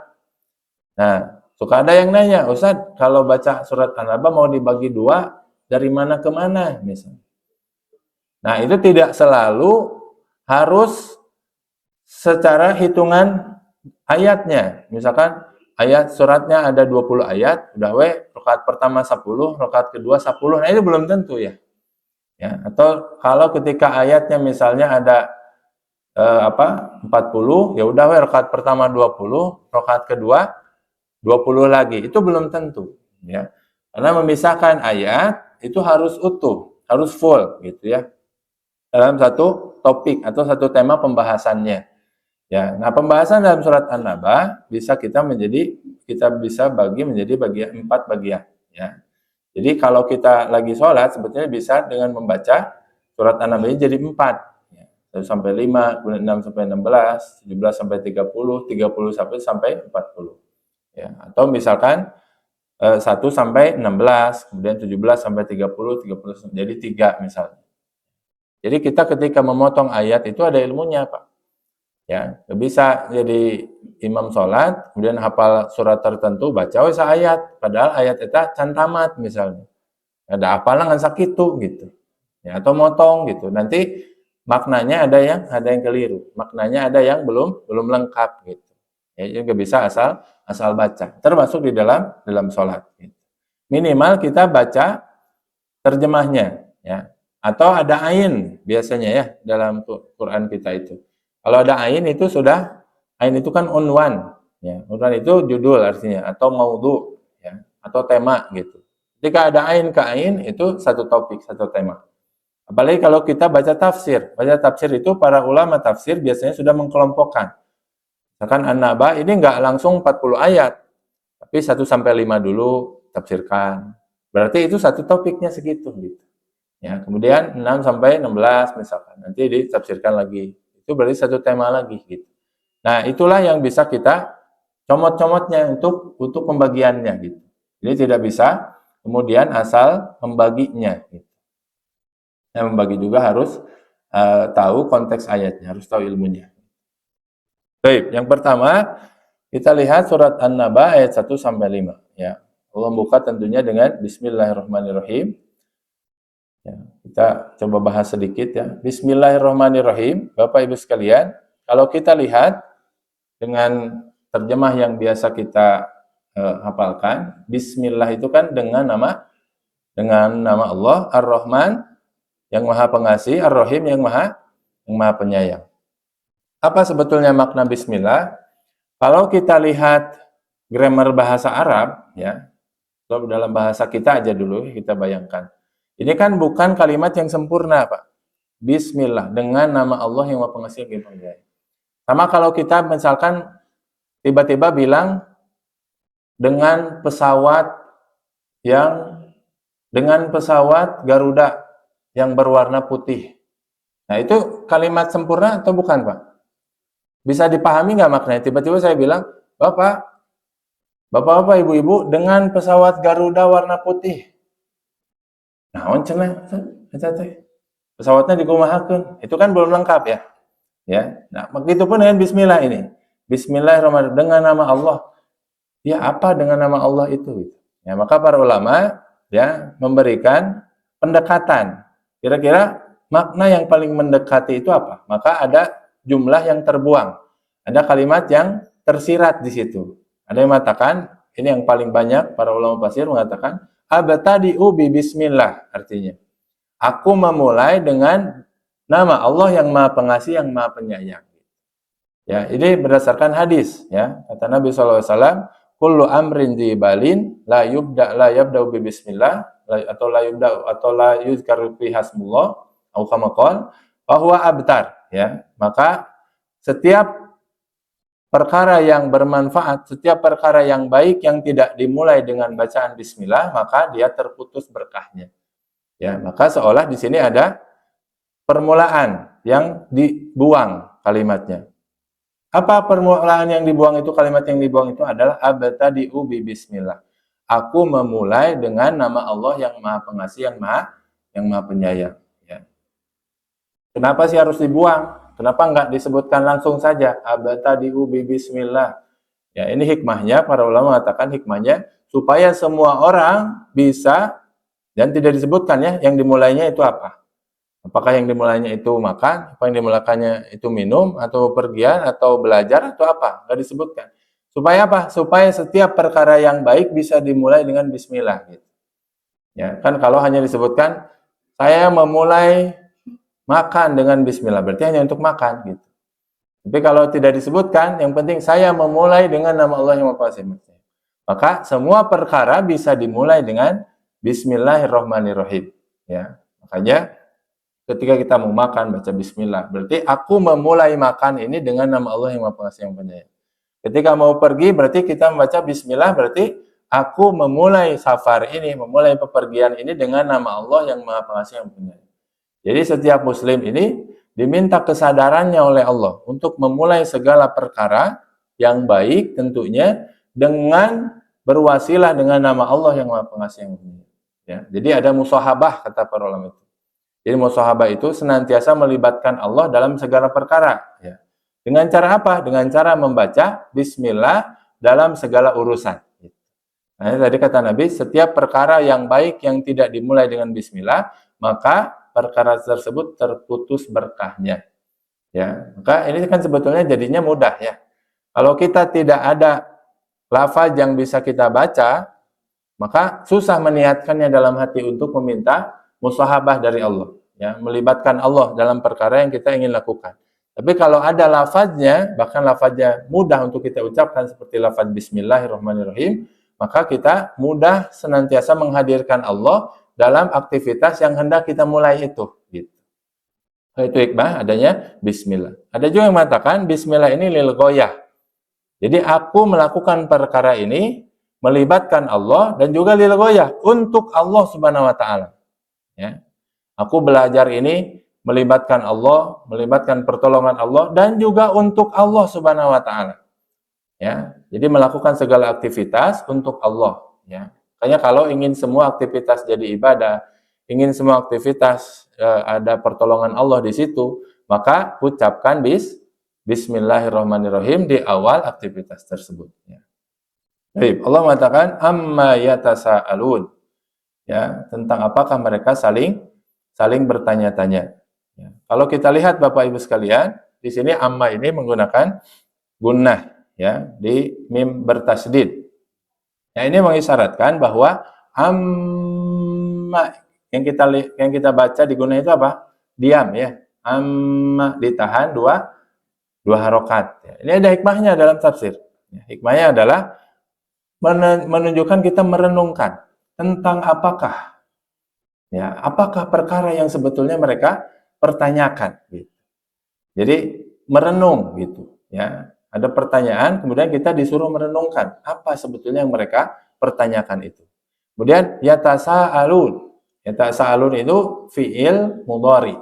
[SPEAKER 1] Nah, suka ada yang nanya, Ustaz, kalau baca surat An-Naba mau dibagi 2, dari mana ke mana misalnya. Nah, itu tidak selalu harus secara hitungan ayatnya. Misalkan ayat suratnya ada 20 ayat, udah rakaat pertama 10, rakaat kedua 10. Nah, itu belum tentu ya. Ya, atau kalau ketika ayatnya misalnya ada 40, ya udah rakaat pertama 20, rakaat kedua 20 lagi. Itu belum tentu, ya. Karena memisahkan ayat itu harus utuh, harus full gitu ya. Dalam satu topik atau satu tema pembahasannya. Ya, nah pembahasan dalam surat An-Naba kita bisa bagi menjadi 4 bagian, ya. Jadi kalau kita lagi sholat sebetulnya bisa dengan membaca surat An-Naba ini jadi 4, ya. 1 sampai 5, kemudian 6 sampai 16, 17 sampai 30, 30 sampai 40. Ya, atau misalkan 1 sampai 16, kemudian 17 sampai 30, 30 jadi 3 misalnya. Jadi kita ketika memotong ayat itu ada ilmunya, Pak. Ya, bisa jadi imam sholat, kemudian hafal surat tertentu, baca wes ayat, padahal ayat itu can tamat misalnya. Ada apalah ngan sakitu gitu. Ya, atau motong gitu. Nanti maknanya ada yang keliru, maknanya ada yang belum lengkap gitu. Ya, juga bisa asal baca, termasuk di dalam sholat. Gitu. Minimal kita baca terjemahnya, ya. Atau ada ain biasanya ya dalam Quran kita itu. Kalau ada ain itu ain itu kan unwan, ya. Unwan itu judul artinya atau maudhu, ya, atau tema gitu. Jika ada ain ke ain itu satu topik, satu tema. Apalagi kalau kita baca tafsir. Baca tafsir itu para ulama tafsir biasanya sudah mengkelompokkan. Misalkan An-Naba ini enggak langsung 40 ayat, tapi 1 sampai 5 dulu tafsirkan. Berarti itu satu topiknya segitu gitu. Ya, kemudian 6 sampai 16 misalkan. Nanti ditafsirkan lagi. Itu berarti satu tema lagi gitu. Nah, itulah yang bisa kita comot-comotnya untuk pembagiannya gitu. Jadi tidak bisa kemudian asal membaginya gitu. Nah, membagi juga harus tahu konteks ayatnya, harus tahu ilmunya. Baik, yang pertama kita lihat surat An-Naba ayat 1 sampai 5 ya. Allah buka tentunya dengan Bismillahirrahmanirrahim. Ya, kita coba bahas sedikit ya. Bismillahirrahmanirrahim, Bapak Ibu sekalian. Kalau kita lihat dengan terjemah yang biasa kita hafalkan, Bismillah itu kan dengan nama Allah Ar-Rahman yang Maha Pengasih, Ar-Rahim yang Maha Penyayang. Apa sebetulnya makna Bismillah? Kalau kita lihat grammar bahasa Arab, ya, dalam bahasa kita aja dulu kita bayangkan. Ini kan bukan kalimat yang sempurna, Pak. Bismillah, dengan nama Allah yang Maha Pengasih yang Penyayang. Sama kalau kita misalkan tiba-tiba bilang dengan pesawat Garuda yang berwarna putih. Nah, itu kalimat sempurna atau bukan, Pak? Bisa dipahami nggak maknanya? Tiba-tiba saya bilang, Bapak, Ibu-ibu, dengan pesawat Garuda warna putih. Nah, cenah pesawatnya dikumahakeun. Itu kan belum lengkap ya. Ya. Nah, begitu pun dengan bismillah ini. Bismillahirrahmanirrahim, dengan nama Allah. Ya, apa dengan nama Allah itu? Ya, maka para ulama ya memberikan pendekatan. Kira-kira makna yang paling mendekati itu apa? Maka ada jumlah yang terbuang. Ada kalimat yang tersirat di situ. Ada yang mengatakan, ini yang paling banyak para ulama tafsir mengatakan abtadi'u bi bismillah, artinya aku memulai dengan nama Allah yang Maha Pengasih yang Maha Penyayang. Ya, ini berdasarkan hadis ya. Kata Nabi sallallahu alaihi wasallam, kullu amrin dzibalin la yabda'u bi bismillah atau la yuzkaru fi hasbullah atau kama qala fa huwa abtar, ya. Maka setiap perkara yang bermanfaat, setiap perkara yang baik yang tidak dimulai dengan bacaan bismillah, maka dia terputus berkahnya. Ya, maka seolah di sini ada permulaan yang dibuang kalimatnya. Apa permulaan yang dibuang itu? Kalimat yang dibuang itu adalah abtadi'u bi bismillah. Aku memulai dengan nama Allah yang Maha Pengasih, yang Maha Penyayang. Ya. Kenapa sih harus dibuang? Kenapa enggak disebutkan langsung saja abtadi'u bi bismillah? Ya, ini hikmahnya, para ulama mengatakan hikmahnya supaya semua orang bisa, dan tidak disebutkan ya yang dimulainya itu apa. Apakah yang dimulainya itu makan, apa yang dimulainya itu minum, atau pergian, atau belajar, atau apa? Enggak disebutkan. Supaya apa? Supaya setiap perkara yang baik bisa dimulai dengan bismillah gitu. Ya, kan kalau hanya disebutkan saya memulai makan dengan bismillah, berarti hanya untuk makan gitu. Tapi kalau tidak disebutkan, yang penting saya memulai dengan nama Allah yang Maha Pengasih. Maka semua perkara bisa dimulai dengan Bismillahirrahmanirrahim. Ya, makanya ketika kita mau makan baca Bismillah. Berarti aku memulai makan ini dengan nama Allah yang Maha Pengasih yang Penyayang. Ketika mau pergi berarti kita membaca Bismillah. Berarti aku memulai safar ini, memulai pepergian ini dengan nama Allah yang Maha Pengasih yang Penyayang. Jadi setiap Muslim ini diminta kesadarannya oleh Allah untuk memulai segala perkara yang baik tentunya dengan berwasilah dengan nama Allah yang Maha Pengasih yang Penyayang. Ya, jadi ada musahabah kata para ulama itu. Jadi musahabah itu senantiasa melibatkan Allah dalam segala perkara. Ya. Dengan cara apa? Dengan cara membaca Bismillah dalam segala urusan. Nah, tadi kata Nabi, setiap perkara yang baik yang tidak dimulai dengan Bismillah, maka perkara tersebut terputus berkahnya. Ya, maka ini kan sebetulnya jadinya mudah ya. Kalau kita tidak ada lafaz yang bisa kita baca, maka susah meniatkannya dalam hati untuk meminta musahabah dari Allah, ya, melibatkan Allah dalam perkara yang kita ingin lakukan. Tapi kalau ada lafaznya, bahkan lafaznya mudah untuk kita ucapkan seperti lafaz Bismillahirrahmanirrahim, maka kita mudah senantiasa menghadirkan Allah dalam aktivitas yang hendak kita mulai itu. Gitu. Itu hikmah adanya Bismillah. Ada juga yang mengatakan Bismillah ini lil ghoyah. Jadi aku melakukan perkara ini melibatkan Allah dan juga lil ghoyah untuk Allah Subhanahu wa taala. Ya. Aku belajar ini melibatkan Allah, melibatkan pertolongan Allah dan juga untuk Allah Subhanahu wa taala. Ya. Jadi melakukan segala aktivitas untuk Allah, ya. Makanya kalau ingin semua aktivitas jadi ibadah, ingin semua aktivitas ada pertolongan Allah di situ, maka ucapkan Bismillahirrahmanirrahim di awal aktivitas tersebut, ya. Baik, Allah mengatakan amma yatasaalun. Ya, tentang apakah mereka saling bertanya-tanya. Ya. Kalau kita lihat Bapak Ibu sekalian, di sini amma ini menggunakan gunnah, ya, di mim bertasdid. Ya, ini mengisyaratkan bahwa amma yang kita baca di gunnah itu apa? Diam, ya. Amma ditahan dua harokat. Ya. Ini ada hikmahnya dalam tafsir. Ya, hikmahnya adalah menunjukkan kita merenungkan tentang apakah perkara yang sebetulnya mereka pertanyakan. Gitu. Jadi merenung, gitu, ya. Ada pertanyaan, kemudian kita disuruh merenungkan apa sebetulnya yang mereka pertanyakan itu. Kemudian yatasaalun. Yatasaalun itu fiil mudhari.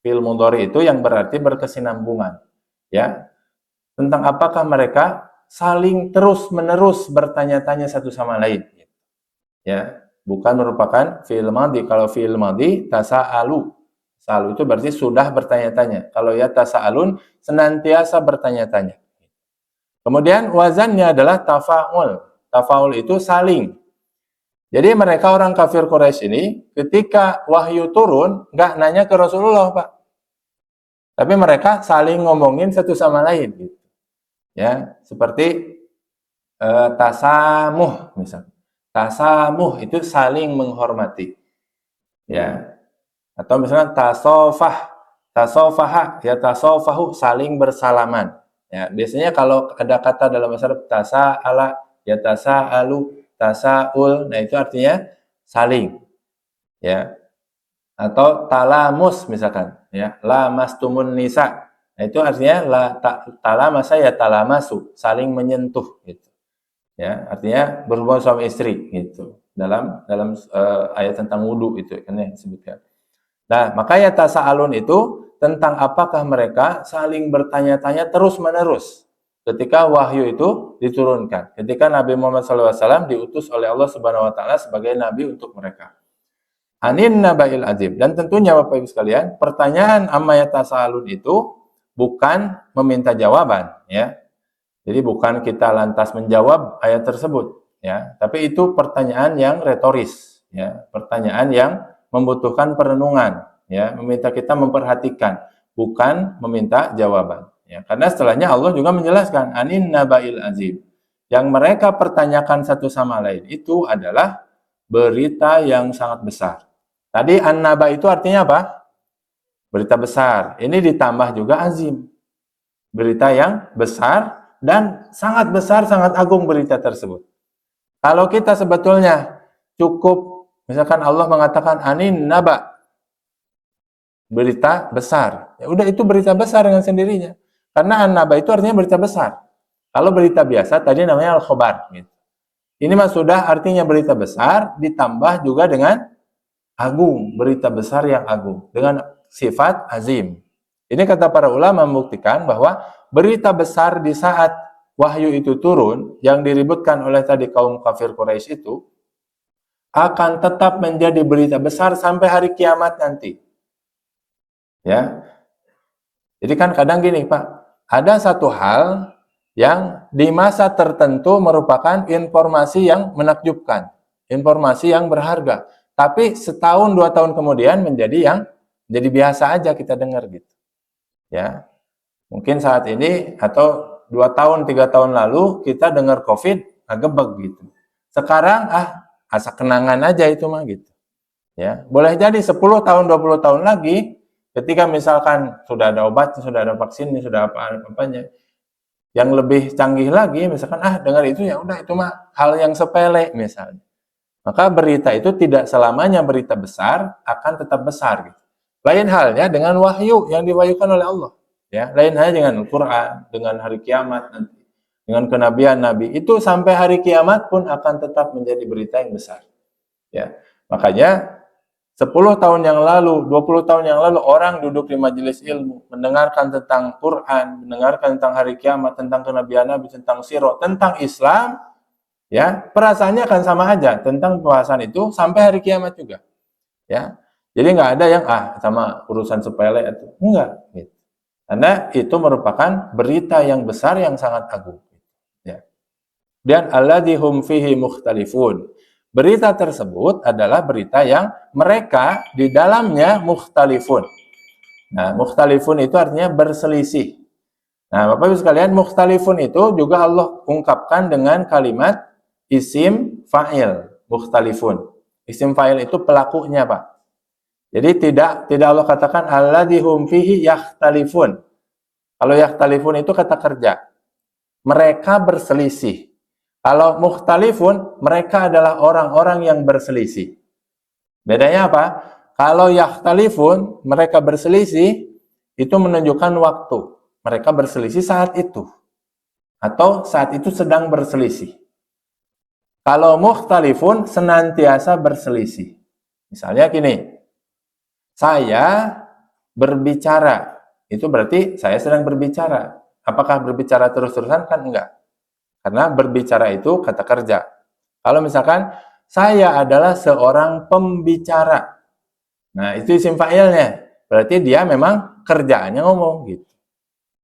[SPEAKER 1] Fiil mudhari itu yang berarti berkesinambungan, ya. Tentang apakah mereka saling terus-menerus bertanya-tanya satu sama lain. Ya, bukan merupakan fi'il madhi. Kalau fi'il madhi tasa'alu. Sa'alu itu berarti sudah bertanya-tanya. Kalau ya tasa'alun senantiasa bertanya-tanya. Kemudian wazannya adalah tafa'ul. Tafa'ul itu saling. Jadi mereka orang kafir Quraisy ini ketika wahyu turun nggak nanya ke Rasulullah, Pak. Tapi mereka saling ngomongin satu sama lain, gitu. Ya, seperti tasamuh misalnya. Tasamuh itu saling menghormati. Ya. Atau misalnya tasofaha, ya tasofahu saling bersalaman. Ya, biasanya kalau ada kata dalam bahasa Arab tasa'ala, ya tasa'alu, tasa'ul, nah itu artinya saling. Ya. Atau talamus misalkan, ya, lamastumun nisa. Nah, itu artinya talamasa ya talamasu, saling menyentuh, gitu. Ya, artinya berhubungan suami istri, gitu. Dalam ayat tentang wudu itu kan ya disebutkan. Nah, makanya tasa'alun itu tentang apakah mereka saling bertanya-tanya terus-menerus ketika wahyu itu diturunkan. Ketika Nabi Muhammad SAW diutus oleh Allah Subhanahu wa taala sebagai nabi untuk mereka. Anin nabail azim. Dan tentunya Bapak Ibu sekalian, pertanyaan amma yatasaalun itu bukan meminta jawaban, ya. Jadi bukan kita lantas menjawab ayat tersebut, ya. Tapi itu pertanyaan yang retoris, ya. Pertanyaan yang membutuhkan perenungan, ya. Meminta kita memperhatikan, bukan meminta jawaban, ya. Karena setelahnya Allah juga menjelaskan anin nabail azim. Yang mereka pertanyakan satu sama lain itu adalah berita yang sangat besar. Tadi an-naba itu artinya apa? Berita besar. Ini ditambah juga azim. Berita yang besar dan sangat besar, sangat agung berita tersebut. Kalau kita sebetulnya cukup, misalkan Allah mengatakan anin naba, berita besar. Ya udah, itu berita besar dengan sendirinya. Karena an-naba itu artinya berita besar. Kalau berita biasa tadi namanya al-khobar. Gitu. Ini mah sudah artinya berita besar ditambah juga dengan agung, berita besar yang agung dengan sifat azim. Ini kata para ulama membuktikan bahwa berita besar di saat wahyu itu turun yang diributkan oleh tadi kaum kafir Quraisy itu akan tetap menjadi berita besar sampai hari kiamat nanti. Ya. Jadi kan kadang gini, Pak, ada satu hal yang di masa tertentu merupakan informasi yang menakjubkan, informasi yang berharga. Tapi setahun, 2 tahun kemudian menjadi biasa aja kita dengar gitu. Ya, mungkin saat ini atau 2 tahun, 3 tahun lalu kita dengar COVID, gebeg gitu. Sekarang asa kenangan aja itu mah gitu. Ya, boleh jadi 10 tahun, 20 tahun lagi, ketika misalkan sudah ada obat, sudah ada vaksin, sudah apa-apanya, yang lebih canggih lagi, misalkan dengar itu ya udah itu mah hal yang sepele misalnya. Maka berita itu tidak selamanya berita besar akan tetap besar gitu. Lain halnya dengan wahyu yang diwahyukan oleh Allah. Ya, lain halnya dengan Al-Qur'an, dengan hari kiamat nanti, dengan kenabian nabi, itu sampai hari kiamat pun akan tetap menjadi berita yang besar. Ya. Makanya 10 tahun yang lalu, 20 tahun yang lalu orang duduk di majelis ilmu, mendengarkan tentang Quran, mendengarkan tentang hari kiamat, tentang kenabian Nabi, tentang sirah, tentang Islam, ya, perasaannya akan sama aja tentang pembahasan itu sampai hari kiamat juga. Ya. Jadi nggak ada yang sama urusan sepele itu. Enggak, gitu. Karena itu merupakan berita yang besar yang sangat agung. Ya. Dan alladzihum fihi mukhtalifun. Berita tersebut adalah berita yang mereka di dalamnya mukhtalifun. Nah, mukhtalifun itu artinya berselisih. Nah, Bapak Ibu sekalian, mukhtalifun itu juga Allah ungkapkan dengan kalimat isim fa'il, mukhtalifun. Isim fa'il itu pelakunya, Pak. Jadi tidak Allah katakan alladzihum fihi yakhtalifun. Kalau yakhtalifun itu kata kerja. Mereka berselisih. Kalau mukhtalifun, mereka adalah orang-orang yang berselisih. Bedanya apa? Kalau yakhtalifun, mereka berselisih, itu menunjukkan waktu. Mereka berselisih saat itu. Atau saat itu sedang berselisih. Kalau mukhtalifun, senantiasa berselisih. Misalnya gini, saya berbicara. Itu berarti saya sedang berbicara. Apakah berbicara terus-terusan? Kan enggak. Karena berbicara itu kata kerja. Kalau misalkan saya adalah seorang pembicara. Nah, itu isim fa'ilnya. Berarti dia memang kerjaannya ngomong gitu.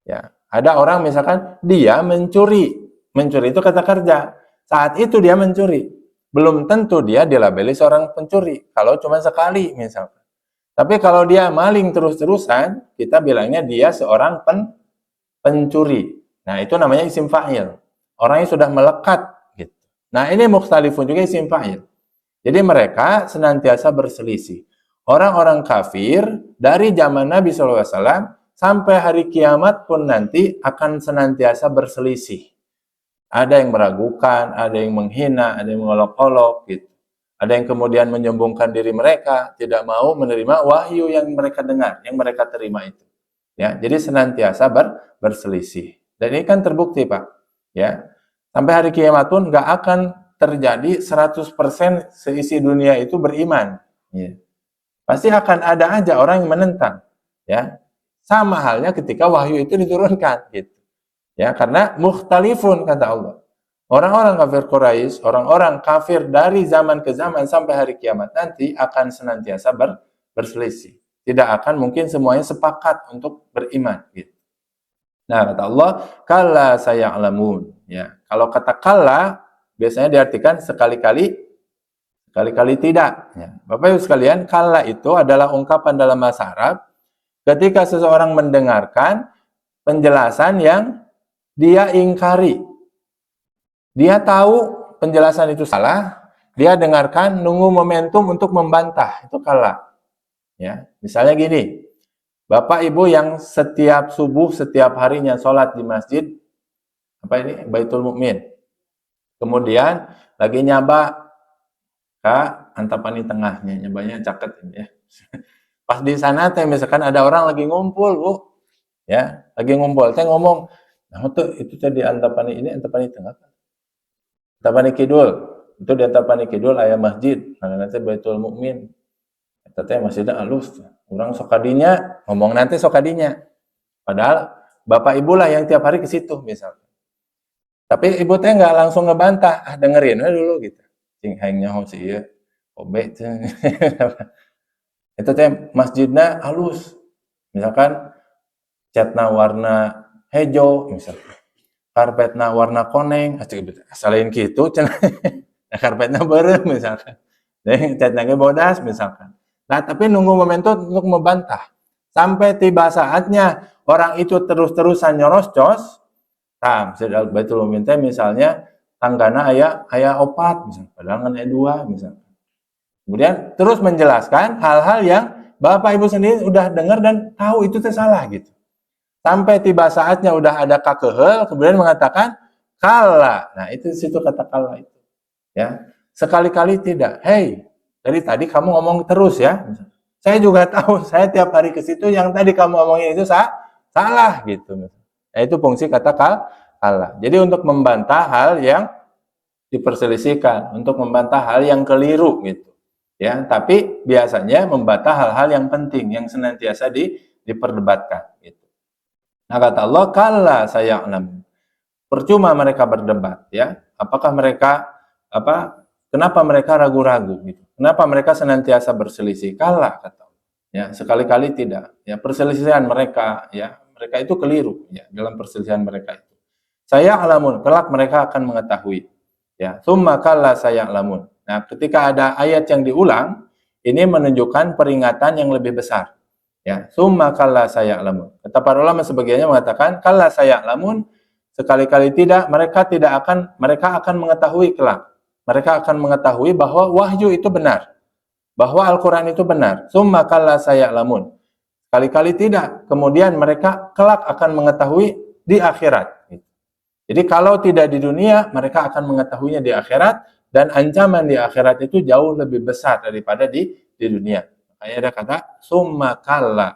[SPEAKER 1] Ya, ada orang misalkan dia mencuri. Mencuri itu kata kerja. Saat itu dia mencuri. Belum tentu dia dilabeli seorang pencuri kalau cuma sekali misalkan. Tapi kalau dia maling terus-terusan, kita bilangnya dia seorang pencuri. Nah, itu namanya isim fa'il. Orangnya sudah melekat gitu. Nah, ini mukhtalifun juga isim fa'il. Jadi mereka senantiasa berselisih. Orang-orang kafir dari zaman Nabi SAW sampai hari kiamat pun nanti akan senantiasa berselisih. Ada yang meragukan, ada yang menghina, ada yang mengolok-olok gitu. Ada yang kemudian menyombongkan diri mereka, tidak mau menerima wahyu yang mereka dengar, yang mereka terima itu. Ya, jadi senantiasa berselisih. Dan ini kan terbukti, Pak. Ya, sampai hari kiamat pun nggak akan terjadi 100% seisi dunia itu beriman. Ya. Pasti akan ada aja orang yang menentang. Ya, sama halnya ketika wahyu itu diturunkan. Gitu. Ya, karena mukhtalifun kata Allah. Orang-orang kafir Quraisy, orang-orang kafir dari zaman ke zaman sampai hari kiamat nanti akan senantiasa berselisih. Tidak akan mungkin semuanya sepakat untuk beriman. Gitu. Nah, kata Allah, kalla saya'lamun. Ya, kalau kata kalla biasanya diartikan sekali-kali tidak. Ya. Bapak Ibu sekalian, kalla itu adalah ungkapan dalam bahasa Arab ketika seseorang mendengarkan penjelasan yang dia ingkari. Dia tahu penjelasan itu salah, dia dengarkan, nunggu momentum untuk membantah. Itu kalla. Ya, misalnya gini, Bapak Ibu yang setiap subuh, setiap harinya sholat di masjid, apa ini? Baitul Mukmin. Kemudian lagi nyaba ke Antapani tengahnya, nyabanya caket ini ya. Pas di sana teh misalkan ada orang lagi ngumpul, Bu. Ya, lagi ngumpul teh ngomong, nah itu teh di Antapani ini Antapani tengah. Antapani Kidul. Itu di Antapani Kidul aya masjid, karena nanti Baitul Mukmin. Eta teh masjidna alus. Urang sok kadinya, ngomong nanti sok kadinya. Padahal bapak ibu lah yang tiap hari ke situ misalnya. Tapi ibu teh nggak langsung ngebantah, dengerin aja dulu gitu. Cing hayang nyaho sih ieu. Obe Itu teh masjidna halus. Misalkan catna warna hejo misalkan. Karpetna warna koneng, asalain gitu cenah. Karpetna beureum misalkan. Catna ge bodas misalkan. Nah, tapi nunggu momentum untuk membantah. Sampai tiba saatnya orang itu terus-terusan nyoroscos, nah, Baitul Mumin misalnya tanggana aya opat misalnya, padahal kan aya 2 misalnya. Kemudian terus menjelaskan hal-hal yang Bapak Ibu sendiri udah dengar dan tahu itu salah gitu. Sampai tiba saatnya udah ada kakehel, kemudian mengatakan kala. Nah, itu situ kata kala itu. Ya. Sekali-kali tidak. Hei, dari tadi kamu ngomong terus ya. Saya juga tahu, saya tiap hari ke situ yang tadi kamu ngomongin itu salah gitu. Nah, itu fungsi kata kala. Jadi untuk membantah hal yang diperselisihkan, untuk membantah hal yang keliru gitu. Ya, tapi biasanya membantah hal-hal yang penting yang senantiasa diperdebatkan gitu. Nah, kata Allah, kala saya'lam. Percuma mereka berdebat ya. Apakah mereka kenapa mereka ragu-ragu gitu? Kenapa mereka senantiasa berselisih? Kala kata Allah. Ya, sekali-kali tidak. Ya, perselisihan mereka ya, mereka itu keliru ya dalam perselisihan mereka itu. Saya alamun, kelak mereka akan mengetahui. Ya, summa kala saya alamun. Nah, ketika ada ayat yang diulang, ini menunjukkan peringatan yang lebih besar. Ya, summa kala saya alamun. Kata para ulama sebagiannya mengatakan kala saya alamun, sekali-kali tidak, mereka akan mengetahui kelak. Mereka akan mengetahui bahwa wahyu itu benar. Bahwa Al-Quran itu benar. Summa kalla saya'lamun. Kali-kali tidak. Kemudian mereka kelak akan mengetahui di akhirat. Jadi kalau tidak di dunia, mereka akan mengetahuinya di akhirat. Dan ancaman di akhirat itu jauh lebih besar daripada di dunia. Makanya ada kata summa kalla.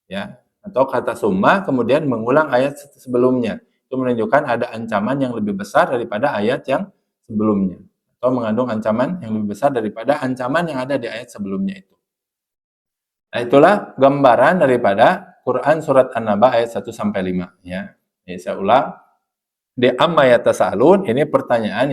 [SPEAKER 1] Ya. Atau kata summa kemudian mengulang ayat sebelumnya. Itu menunjukkan ada ancaman yang lebih besar daripada ayat yang sebelumnya. Atau mengandung ancaman yang lebih besar daripada ancaman yang ada di ayat sebelumnya itu. Nah, itulah gambaran daripada Quran surat An-Naba ayat 1 sampai 5 ya. Ini saya ulang. Di amma yatasaalun ini pertanyaan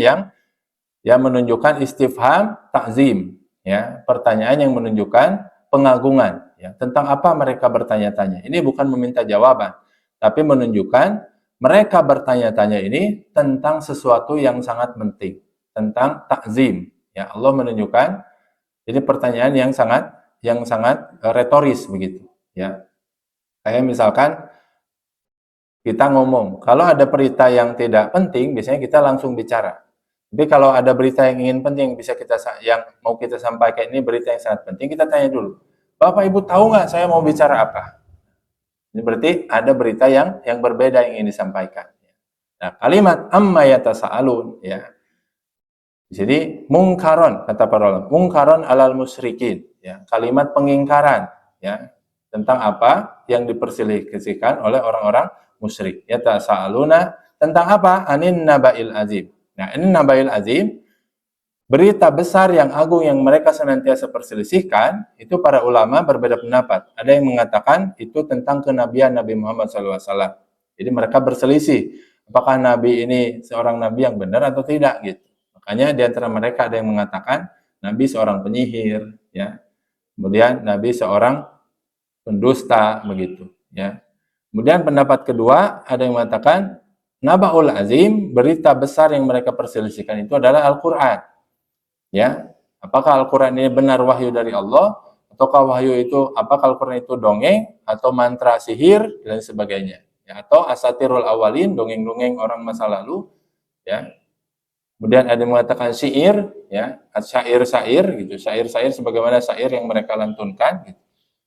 [SPEAKER 1] yang menunjukkan istifham ta'zim ya, pertanyaan yang menunjukkan pengagungan ya, tentang apa mereka bertanya-tanya. Ini bukan meminta jawaban, tapi menunjukkan mereka bertanya-tanya ini tentang sesuatu yang sangat penting, tentang ta'zim. Ya, Allah menunjukkan ini pertanyaan yang sangat retoris begitu, ya. Kayak misalkan kita ngomong, kalau ada berita yang tidak penting, biasanya kita langsung bicara. Tapi kalau ada berita yang ingin penting, yang mau kita sampaikan ini berita yang sangat penting, kita tanya dulu. Bapak Ibu tahu nggak saya mau bicara apa? Ini berarti ada berita yang berbeda yang ingin disampaikan. Nah, kalimat amma yatasaalun ya. Jadi mungkaron kata para ulama, mungkaron alal musyrikin ya, kalimat pengingkaran ya tentang apa yang diperselisihkan oleh orang-orang musyrik. Yatasaaluna tentang apa? Anin nabail azim. Nah, ini nabail azim, berita besar yang agung yang mereka senantiasa perselisihkan, itu para ulama berbeda pendapat. Ada yang mengatakan itu tentang kenabian Nabi Muhammad SAW. Jadi mereka berselisih, apakah Nabi ini seorang Nabi yang benar atau tidak gitu. Makanya di antara mereka ada yang mengatakan Nabi seorang penyihir, ya. Kemudian Nabi seorang pendusta begitu, ya. Kemudian pendapat kedua ada yang mengatakan Nabaul Azim, berita besar yang mereka perselisihkan itu adalah Al-Qur'an. Ya. Apakah Al-Qur'an ini benar wahyu dari Allah ataukah wahyu itu apakah Al-Qur'an itu dongeng atau mantra sihir dan sebagainya. Ya, atau asatirul awalin, dongeng-dongeng orang masa lalu, ya. Kemudian ada yang mengatakan syair, ya, syair-syair gitu, syair-syair sebagaimana syair yang mereka lantunkan. Gitu.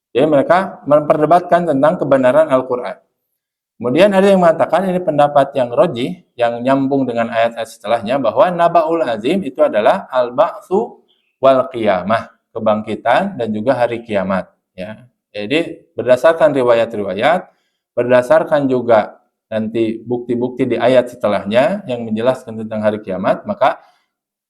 [SPEAKER 1] Jadi mereka memperdebatkan tentang kebenaran Al-Quran. Kemudian ada yang mengatakan ini pendapat yang rojih, yang nyambung dengan ayat-ayat setelahnya, bahwa Naba'ul Azim itu adalah al-ba'tsu wal qiyamah, kebangkitan dan juga hari kiamat. Ya. Jadi berdasarkan riwayat-riwayat, berdasarkan juga nanti bukti-bukti di ayat setelahnya yang menjelaskan tentang hari kiamat, maka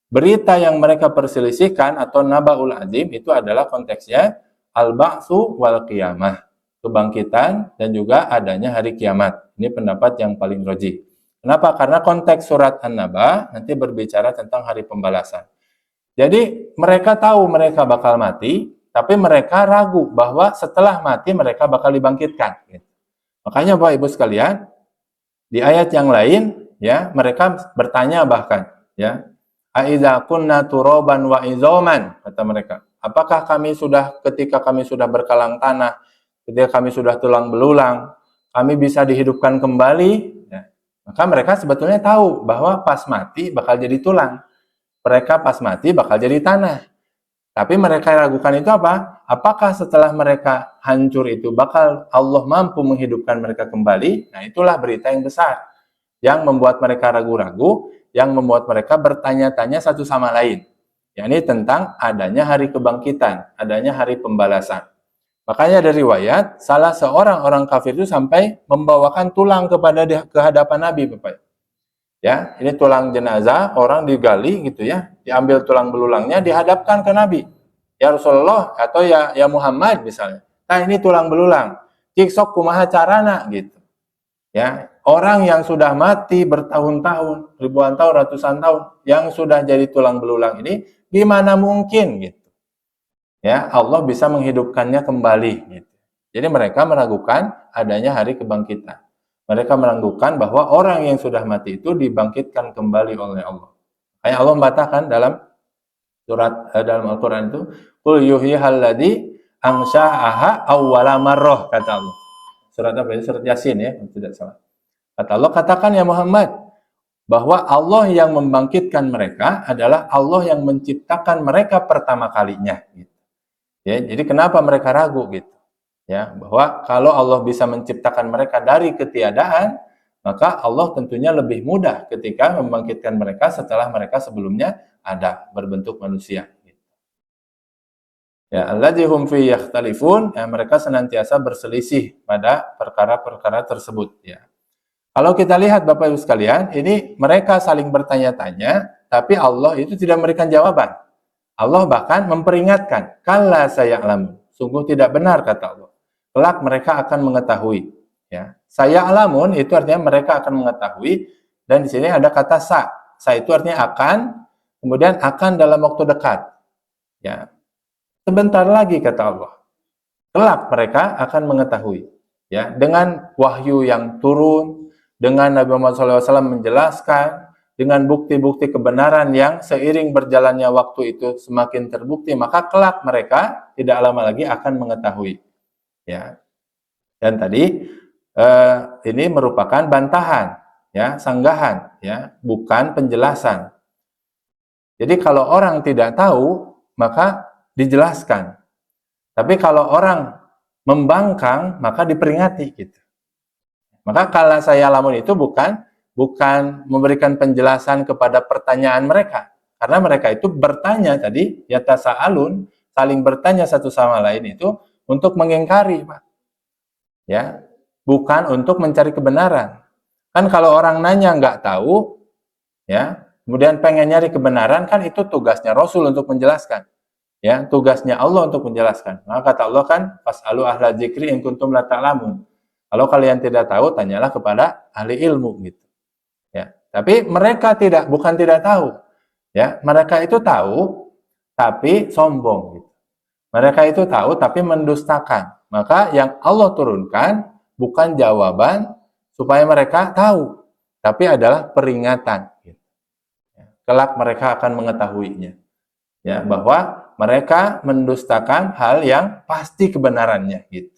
[SPEAKER 1] berita yang mereka perselisihkan atau Naba'ul Azim itu adalah konteksnya al-ba'tsu wal qiyamah, kebangkitan dan juga adanya hari kiamat. Ini pendapat yang paling rajih. Kenapa? Karena konteks surat An-Naba nanti berbicara tentang hari pembalasan. Jadi mereka tahu mereka bakal mati, tapi mereka ragu bahwa setelah mati mereka bakal dibangkitkan. Makanya Bapak Ibu sekalian, di ayat yang lain ya mereka bertanya bahkan ya, "Aidza kunna turoban wa izoman," kata mereka. Apakah kami sudah, ketika kami sudah berkalang tanah, ketika kami sudah tulang belulang, kami bisa dihidupkan kembali? Ya. Maka mereka sebetulnya tahu bahwa pas mati bakal jadi tulang. Mereka pas mati bakal jadi tanah. Tapi mereka ragukan itu apa? Apakah setelah mereka hancur itu bakal Allah mampu menghidupkan mereka kembali? Nah, itulah berita yang besar yang membuat mereka ragu-ragu, yang membuat mereka bertanya-tanya satu sama lain. Yakni tentang adanya hari kebangkitan, adanya hari pembalasan. Makanya dari riwayat, salah seorang orang kafir itu sampai membawakan tulang ke hadapan Nabi, Bapak. Ya, ini tulang jenazah, orang digali gitu ya, diambil tulang belulangnya, dihadapkan ke Nabi. Ya Rasulullah atau ya Muhammad misalnya. Nah, ini tulang belulang. Ciksok kumaha carana gitu. Ya, orang yang sudah mati bertahun-tahun, ribuan tahun, ratusan tahun, yang sudah jadi tulang belulang ini, gimana mungkin gitu. Ya, Allah bisa menghidupkannya kembali gitu. Jadi mereka meragukan adanya hari kebangkitan. Mereka meragukan bahwa orang yang sudah mati itu dibangkitkan kembali oleh Allah. Kayak Allah membatalkan dalam surat dalam Al-Qur'an itu, "Qul yuhyihal ladzi ansha'aha awwala marrah," kata Allah. Surat apa itu? Surat Yasin ya, tidak salah. Kata Allah, katakan ya Muhammad, bahwa Allah yang membangkitkan mereka adalah Allah yang menciptakan mereka pertama kalinya. Gitu. Ya, jadi kenapa mereka ragu gitu? Ya, bahwa kalau Allah bisa menciptakan mereka dari ketiadaan, maka Allah tentunya lebih mudah ketika membangkitkan mereka setelah mereka sebelumnya ada berbentuk manusia. Ya, alladzihum fi yakhtalifun, ya, mereka senantiasa berselisih pada perkara-perkara tersebut. Ya. Kalau kita lihat Bapak Ibu sekalian, ini mereka saling bertanya-tanya, tapi Allah itu tidak memberikan jawaban. Allah bahkan memperingatkan, "Kalla saya'lamun." Sungguh tidak benar kata Allah. Kelak mereka akan mengetahui. Ya. Saya'lamun itu artinya mereka akan mengetahui, dan di sini ada kata sa. Sa itu artinya akan, kemudian akan dalam waktu dekat. Ya. Sebentar lagi kata Allah. Kelak mereka akan mengetahui. Ya, dengan wahyu yang turun, dengan Nabi Muhammad SAW menjelaskan, dengan bukti-bukti kebenaran yang seiring berjalannya waktu itu semakin terbukti, maka kelak mereka tidak lama lagi akan mengetahui. Ya. Dan tadi ini merupakan bantahan, ya, sanggahan, ya, bukan penjelasan. Jadi kalau orang tidak tahu, maka dijelaskan. Tapi kalau orang membangkang, maka diperingati gitu. Maka kala saya lamun itu bukan memberikan penjelasan kepada pertanyaan mereka, karena mereka itu bertanya tadi, yatasaalun, saling bertanya satu sama lain itu untuk mengingkari, Pak. Ya, bukan untuk mencari kebenaran. Kan kalau orang nanya nggak tahu, ya, kemudian pengen nyari kebenaran, kan itu tugasnya Rasul untuk menjelaskan. Ya, tugasnya Allah untuk menjelaskan. Maka kata Allah kan, "Fas'alu ahla dzikri in kuntum la ta'lamun." Kalau kalian tidak tahu, tanyalah kepada ahli ilmu gitu. Ya, tapi mereka bukan tidak tahu. Ya, mereka itu tahu tapi sombong gitu. Mereka itu tahu tapi mendustakan. Maka yang Allah turunkan bukan jawaban supaya mereka tahu, tapi adalah peringatan. Gitu. Kelak mereka akan mengetahuinya. Ya, bahwa mereka mendustakan hal yang pasti kebenarannya gitu.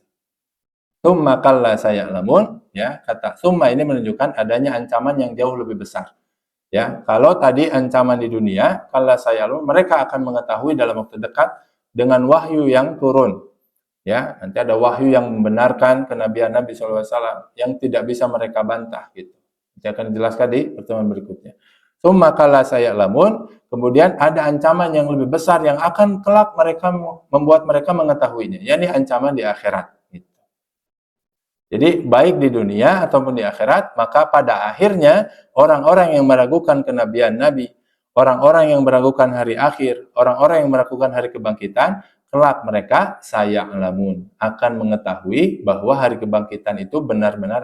[SPEAKER 1] Summa kalla saya'lamun, ya, kata summa ini menunjukkan adanya ancaman yang jauh lebih besar. Ya, kalau tadi ancaman di dunia, kalla saya'lamun, mereka akan mengetahui dalam waktu dekat dengan wahyu yang turun. Ya, nanti ada wahyu yang membenarkan kenabian Nabi SAW yang tidak bisa mereka bantah gitu. Nanti akan dijelaskan di pertemuan berikutnya. Summa kala saya'lamun, kemudian ada ancaman yang lebih besar yang akan kelak mereka membuat mereka mengetahuinya, yakni ancaman di akhirat. Gitu. Jadi baik di dunia ataupun di akhirat, maka pada akhirnya orang-orang yang meragukan kenabian Nabi, orang-orang yang meragukan hari akhir, orang-orang yang meragukan hari kebangkitan, kelak mereka saya'lamun akan mengetahui bahwa hari kebangkitan itu benar-benar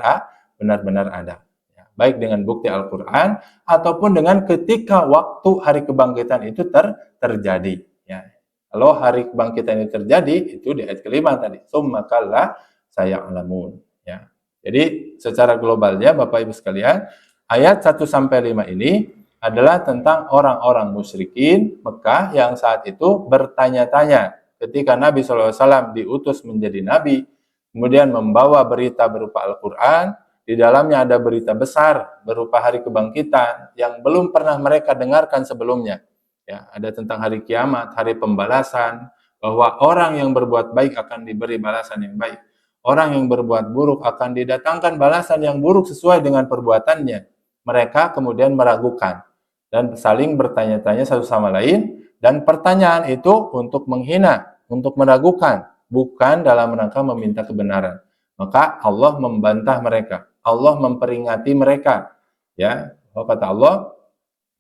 [SPEAKER 1] ada. Ya, baik dengan bukti Al-Qur'an ataupun dengan ketika waktu hari kebangkitan itu terjadi. Ya. Kalau hari kebangkitan itu terjadi, itu di ayat kelima tadi. Summa kalla saya'lamun. Ya. Jadi secara globalnya Bapak Ibu sekalian, ayat 1 sampai 5 ini adalah tentang orang-orang musyrikin Mekah yang saat itu bertanya-tanya ketika Nabi SAW diutus menjadi Nabi, kemudian membawa berita berupa Al-Quran, di dalamnya ada berita besar berupa hari kebangkitan yang belum pernah mereka dengarkan sebelumnya. Ya, ada tentang hari kiamat, hari pembalasan, bahwa orang yang berbuat baik akan diberi balasan yang baik. Orang yang berbuat buruk akan didatangkan balasan yang buruk sesuai dengan perbuatannya. Mereka kemudian meragukan dan saling bertanya-tanya satu sama lain, dan pertanyaan itu untuk menghina, untuk meragukan, bukan dalam rangka meminta kebenaran. Maka Allah membantah mereka, Allah memperingati mereka. Ya, kata Allah,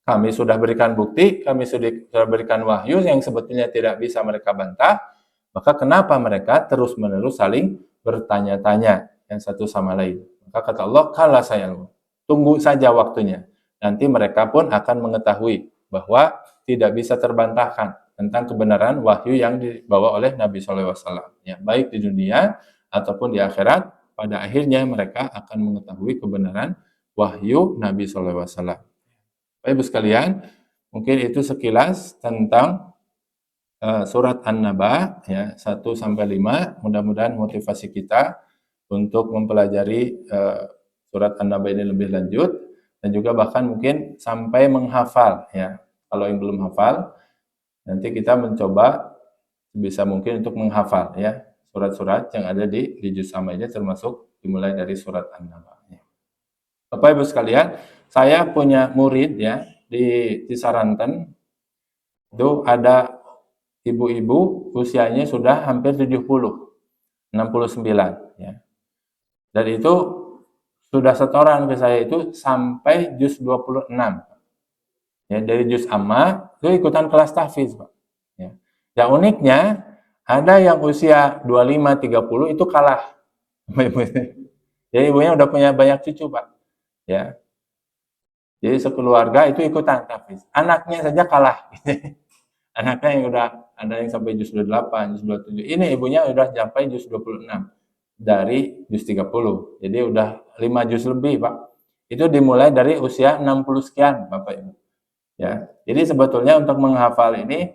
[SPEAKER 1] kami sudah berikan bukti, kami sudah berikan wahyu yang sebetulnya tidak bisa mereka bantah. Maka kenapa mereka terus-menerus saling bertanya-tanya yang satu sama lain? Maka kata Allah, kala saya tunggu saja waktunya. Nanti mereka pun akan mengetahui bahwa tidak bisa terbantahkan tentang kebenaran wahyu yang dibawa oleh Nabi SAW. Ya, baik di dunia ataupun di akhirat, pada akhirnya mereka akan mengetahui kebenaran wahyu Nabi SAW. Bapak Ibu sekalian, mungkin itu sekilas tentang surat An-Naba ya 1 sampai 5. Mudah-mudahan motivasi kita untuk mempelajari surat An-Naba ini lebih lanjut, dan juga bahkan mungkin sampai menghafal ya. Kalau yang belum hafal, nanti kita mencoba sebisa mungkin untuk menghafal ya surat-surat yang ada di juz amma ini, termasuk dimulai dari surat An-Naba ya. Bapak Ibu sekalian, saya punya murid ya di Saranten, itu ada ibu-ibu usianya sudah hampir 70, 69 ya. Dan itu sudah setoran ke saya itu sampai juz 26. Ya, dari juz amma itu ikutan kelas tahfiz, Pak. Ya. Yang uniknya ada yang usia 25 30 itu kalah. Jadi ibunya udah punya banyak cucu, Pak. Ya. Jadi sekeluarga itu ikutan tahfiz. Anaknya saja kalah. Anaknya yang udah ada yang sampai juz 28, juz 27. Ini ibunya udah sampai juz 26 dari juz 30. Jadi udah 5 juz lebih, Pak. Itu dimulai dari usia 60 sekian, Bapak Ibu. Ya. Jadi sebetulnya untuk menghafal ini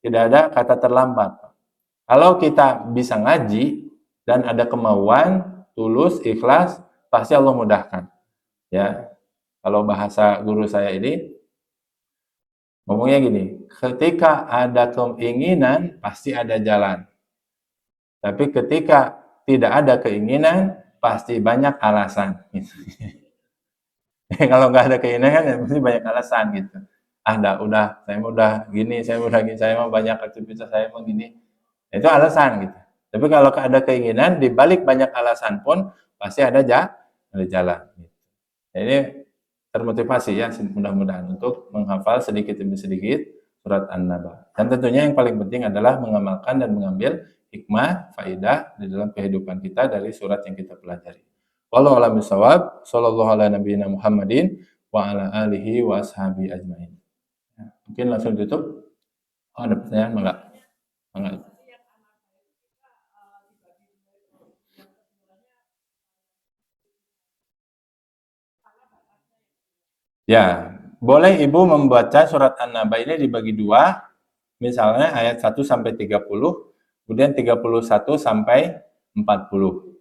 [SPEAKER 1] tidak ada kata terlambat. Kalau kita bisa ngaji dan ada kemauan, tulus, ikhlas, pasti Allah mudahkan. Ya. Kalau bahasa guru saya ini ngomongnya gini, ketika ada keinginan pasti ada jalan. Tapi ketika tidak ada keinginan pasti banyak alasan. Kalau nggak ada keinginan ya pasti banyak alasan gitu. Udah, saya udah gini, saya mau banyak aktivitas, saya mau gini. Itu alasan gitu. Tapi kalau ada keinginan, di balik banyak alasan pun pasti ada jalan. Gitu. Ini termotivasi ya mudah-mudahan untuk menghafal sedikit demi sedikit surat An-Naba. Dan tentunya yang paling penting adalah mengamalkan dan mengambil hikmah, faidah di dalam kehidupan kita dari surat yang kita pelajari. Wallahu a'lam bishawab. Shallallahu ala nabiyina Muhammadin wa ala alihi wa ashabi ajmain. Mungkin langsung tutup. Oh, ada pertanyaan enggak? Enggak. Ya, boleh Ibu membaca surat An-Naba ini dibagi dua, misalnya ayat 1 sampai 30, kemudian 31 sampai 40.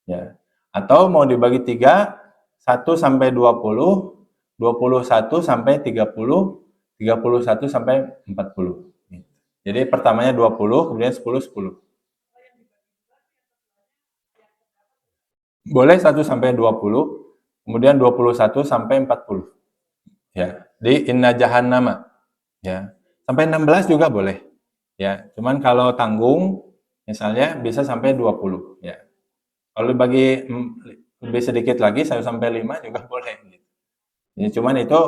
[SPEAKER 1] Ya. Atau mau dibagi 3, 1 sampai 20, 21 sampai 30, 31 sampai 40. Jadi pertamanya 20, kemudian 10, 10. Boleh 1 sampai 20, kemudian 21 sampai 40. Ya, di Inna Jahannama. Ya. Sampai 16 juga boleh. Ya, cuman kalau tanggung misalnya bisa sampai 20, ya. Kalau bagi lebih sedikit lagi 1 sampai 5 juga boleh gitu. Ya, cuman itu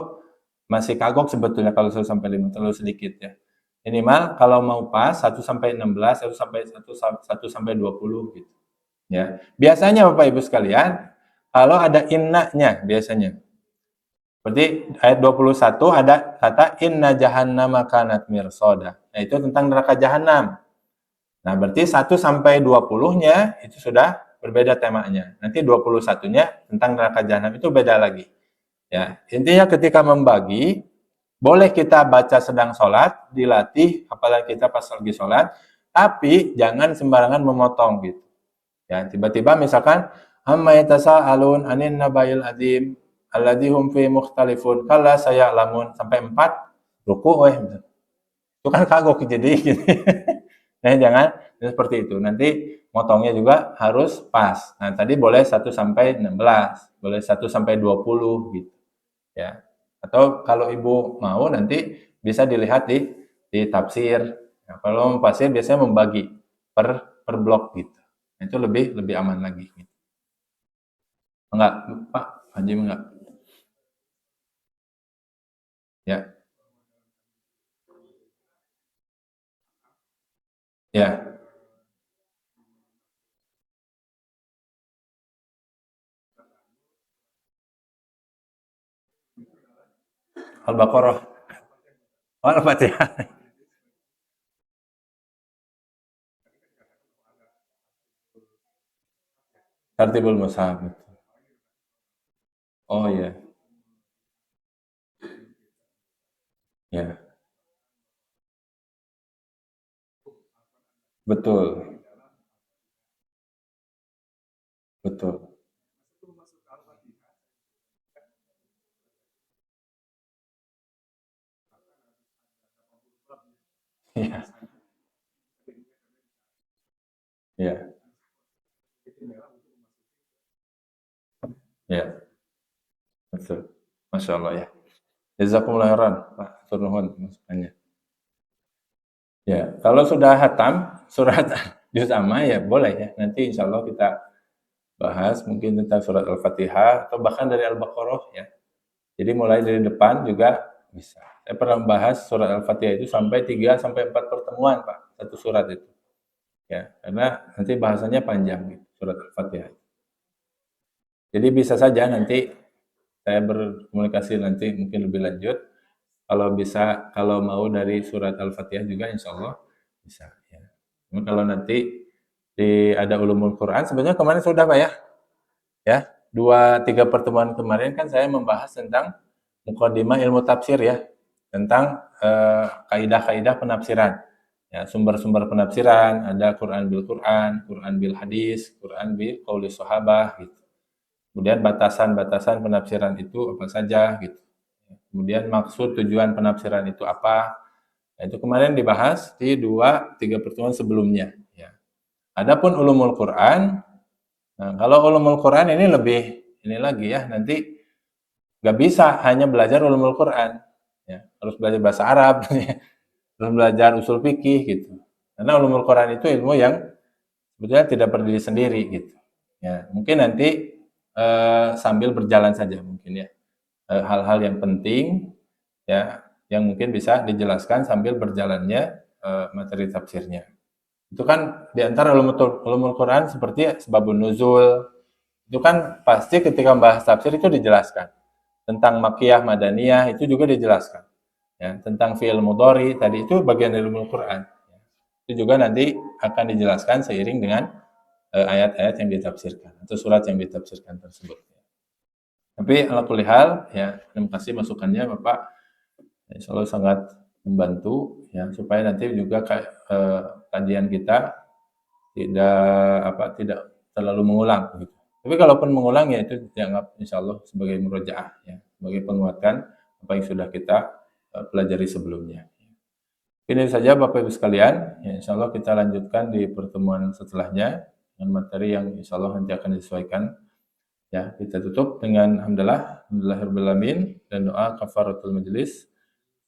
[SPEAKER 1] masih kagok sebetulnya kalau 1 sampai 5 terlalu sedikit ya. Minimal kalau mau pas 1 sampai 16, 1 sampai 20 gitu. Ya. Biasanya Bapak Ibu sekalian, kalau ada innanya biasanya. Seperti ayat 21 ada kata inna jahannama kanat mirsada. Nah, itu tentang neraka jahanam. Nah, berarti 1 sampai 20-nya itu sudah berbeda temanya. Nanti 21-nya tentang neraka jahanam itu beda lagi. Ya, intinya ketika membagi, boleh kita baca sedang sholat, dilatih apalagi kita pas lagi sholat, tapi jangan sembarangan memotong gitu. Ya, tiba-tiba misalkan amma yatasaalun anin nabail azim alladzi hum fi mukhtalifun kala saya lamun sampai 4 ruku itu kan kagok jadi gitu. Nah, jangan seperti itu. Nanti motongnya juga harus pas. Nah, tadi boleh 1 sampai 16, boleh 1 sampai 20 gitu ya. Atau kalau Ibu mau nanti bisa dilihat di tafsir. Nah, kalau tafsir biasanya membagi per blok gitu. Nah, itu lebih lebih aman lagi gitu. Enggak, Pak Haji enggak. Ya. Ya. Al-Baqarah. Oh, Al-Fatihah. Tartibul Mushaf. Oh ya. Ya. Betul. Betul. Iya. Iya. Ya. Betul. Masya Allah ya. Jazakumullah khairan, Pak. Turnuhun masukannya. Ya, kalau sudah hatam surat juz amma ya boleh ya. Nanti insya Allah kita bahas mungkin tentang surat Al-Fatihah atau bahkan dari Al-Baqarah ya. Jadi mulai dari depan juga bisa. Saya pernah bahas surat Al-Fatihah itu sampai 3 sampai 4 pertemuan, Pak. Satu surat itu. Ya, karena nanti bahasanya panjang gitu, surat Al-Fatihah. Jadi bisa saja nanti saya berkomunikasi nanti mungkin lebih lanjut. Kalau bisa, kalau mau dari surat Al-Fatihah juga insya Allah bisa. Ya. Kalau nanti ada ulumul Quran, sebenarnya kemarin sudah Pak ya, ya 2-3 pertemuan kemarin kan saya membahas tentang muqaddimah ilmu tafsir ya, tentang kaidah-kaidah penafsiran. Ya, sumber-sumber penafsiran, ada Quran bil Quran, Quran bil hadis, Quran bil qauli sahabah gitu. Kemudian batasan-batasan penafsiran itu apa saja gitu. Kemudian maksud tujuan penafsiran itu apa? Nah, itu kemarin dibahas di 2-3 pertemuan sebelumnya. Ya. Adapun ulumul Quran, nah kalau ulumul Quran ini lebih ini lagi ya, nanti nggak bisa hanya belajar ulumul Quran, ya harus belajar bahasa Arab, harus belajar usul fikih gitu. Karena ulumul Quran itu ilmu yang sebetulnya tidak berdiri sendiri gitu. Ya mungkin nanti sambil berjalan saja mungkin ya hal-hal yang penting ya yang mungkin bisa dijelaskan sambil berjalannya materi tafsirnya. Itu kan di antara ulumul Quran seperti sebabun nuzul, itu kan pasti ketika membahas tafsir itu dijelaskan. Tentang makiyah, madaniyah itu juga dijelaskan. Ya, tentang fi'il mudhari tadi itu bagian dari ulumul Quran. Itu juga nanti akan dijelaskan seiring dengan ayat-ayat yang ditafsirkan atau surat yang ditafsirkan tersebut. Tapi ala kulli hal ya, terima kasih masukannya Bapak. Insya Allah sangat membantu ya supaya nanti juga kajian kita tidak terlalu mengulang gitu. Tapi kalaupun mengulang ya itu dianggap insya Allah sebagai murojaah ya, sebagai penguatan apa yang sudah kita pelajari sebelumnya. Ini saja Bapak Ibu sekalian, ya, insya Allah kita lanjutkan di pertemuan setelahnya dengan materi yang insya Allah nanti akan disesuaikan Ya, kita tutup dengan alhamdulillahirabbil alamin dan doa kafaratul majelis.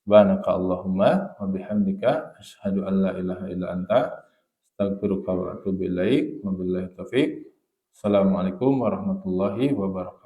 [SPEAKER 1] Subhanaka Allahumma wa bihamdika asyhadu an la ilaha illa anta astaghfiruka wa atubu ilaik. Wabillahi taufik. Assalamualaikum warahmatullahi wabarakatuh.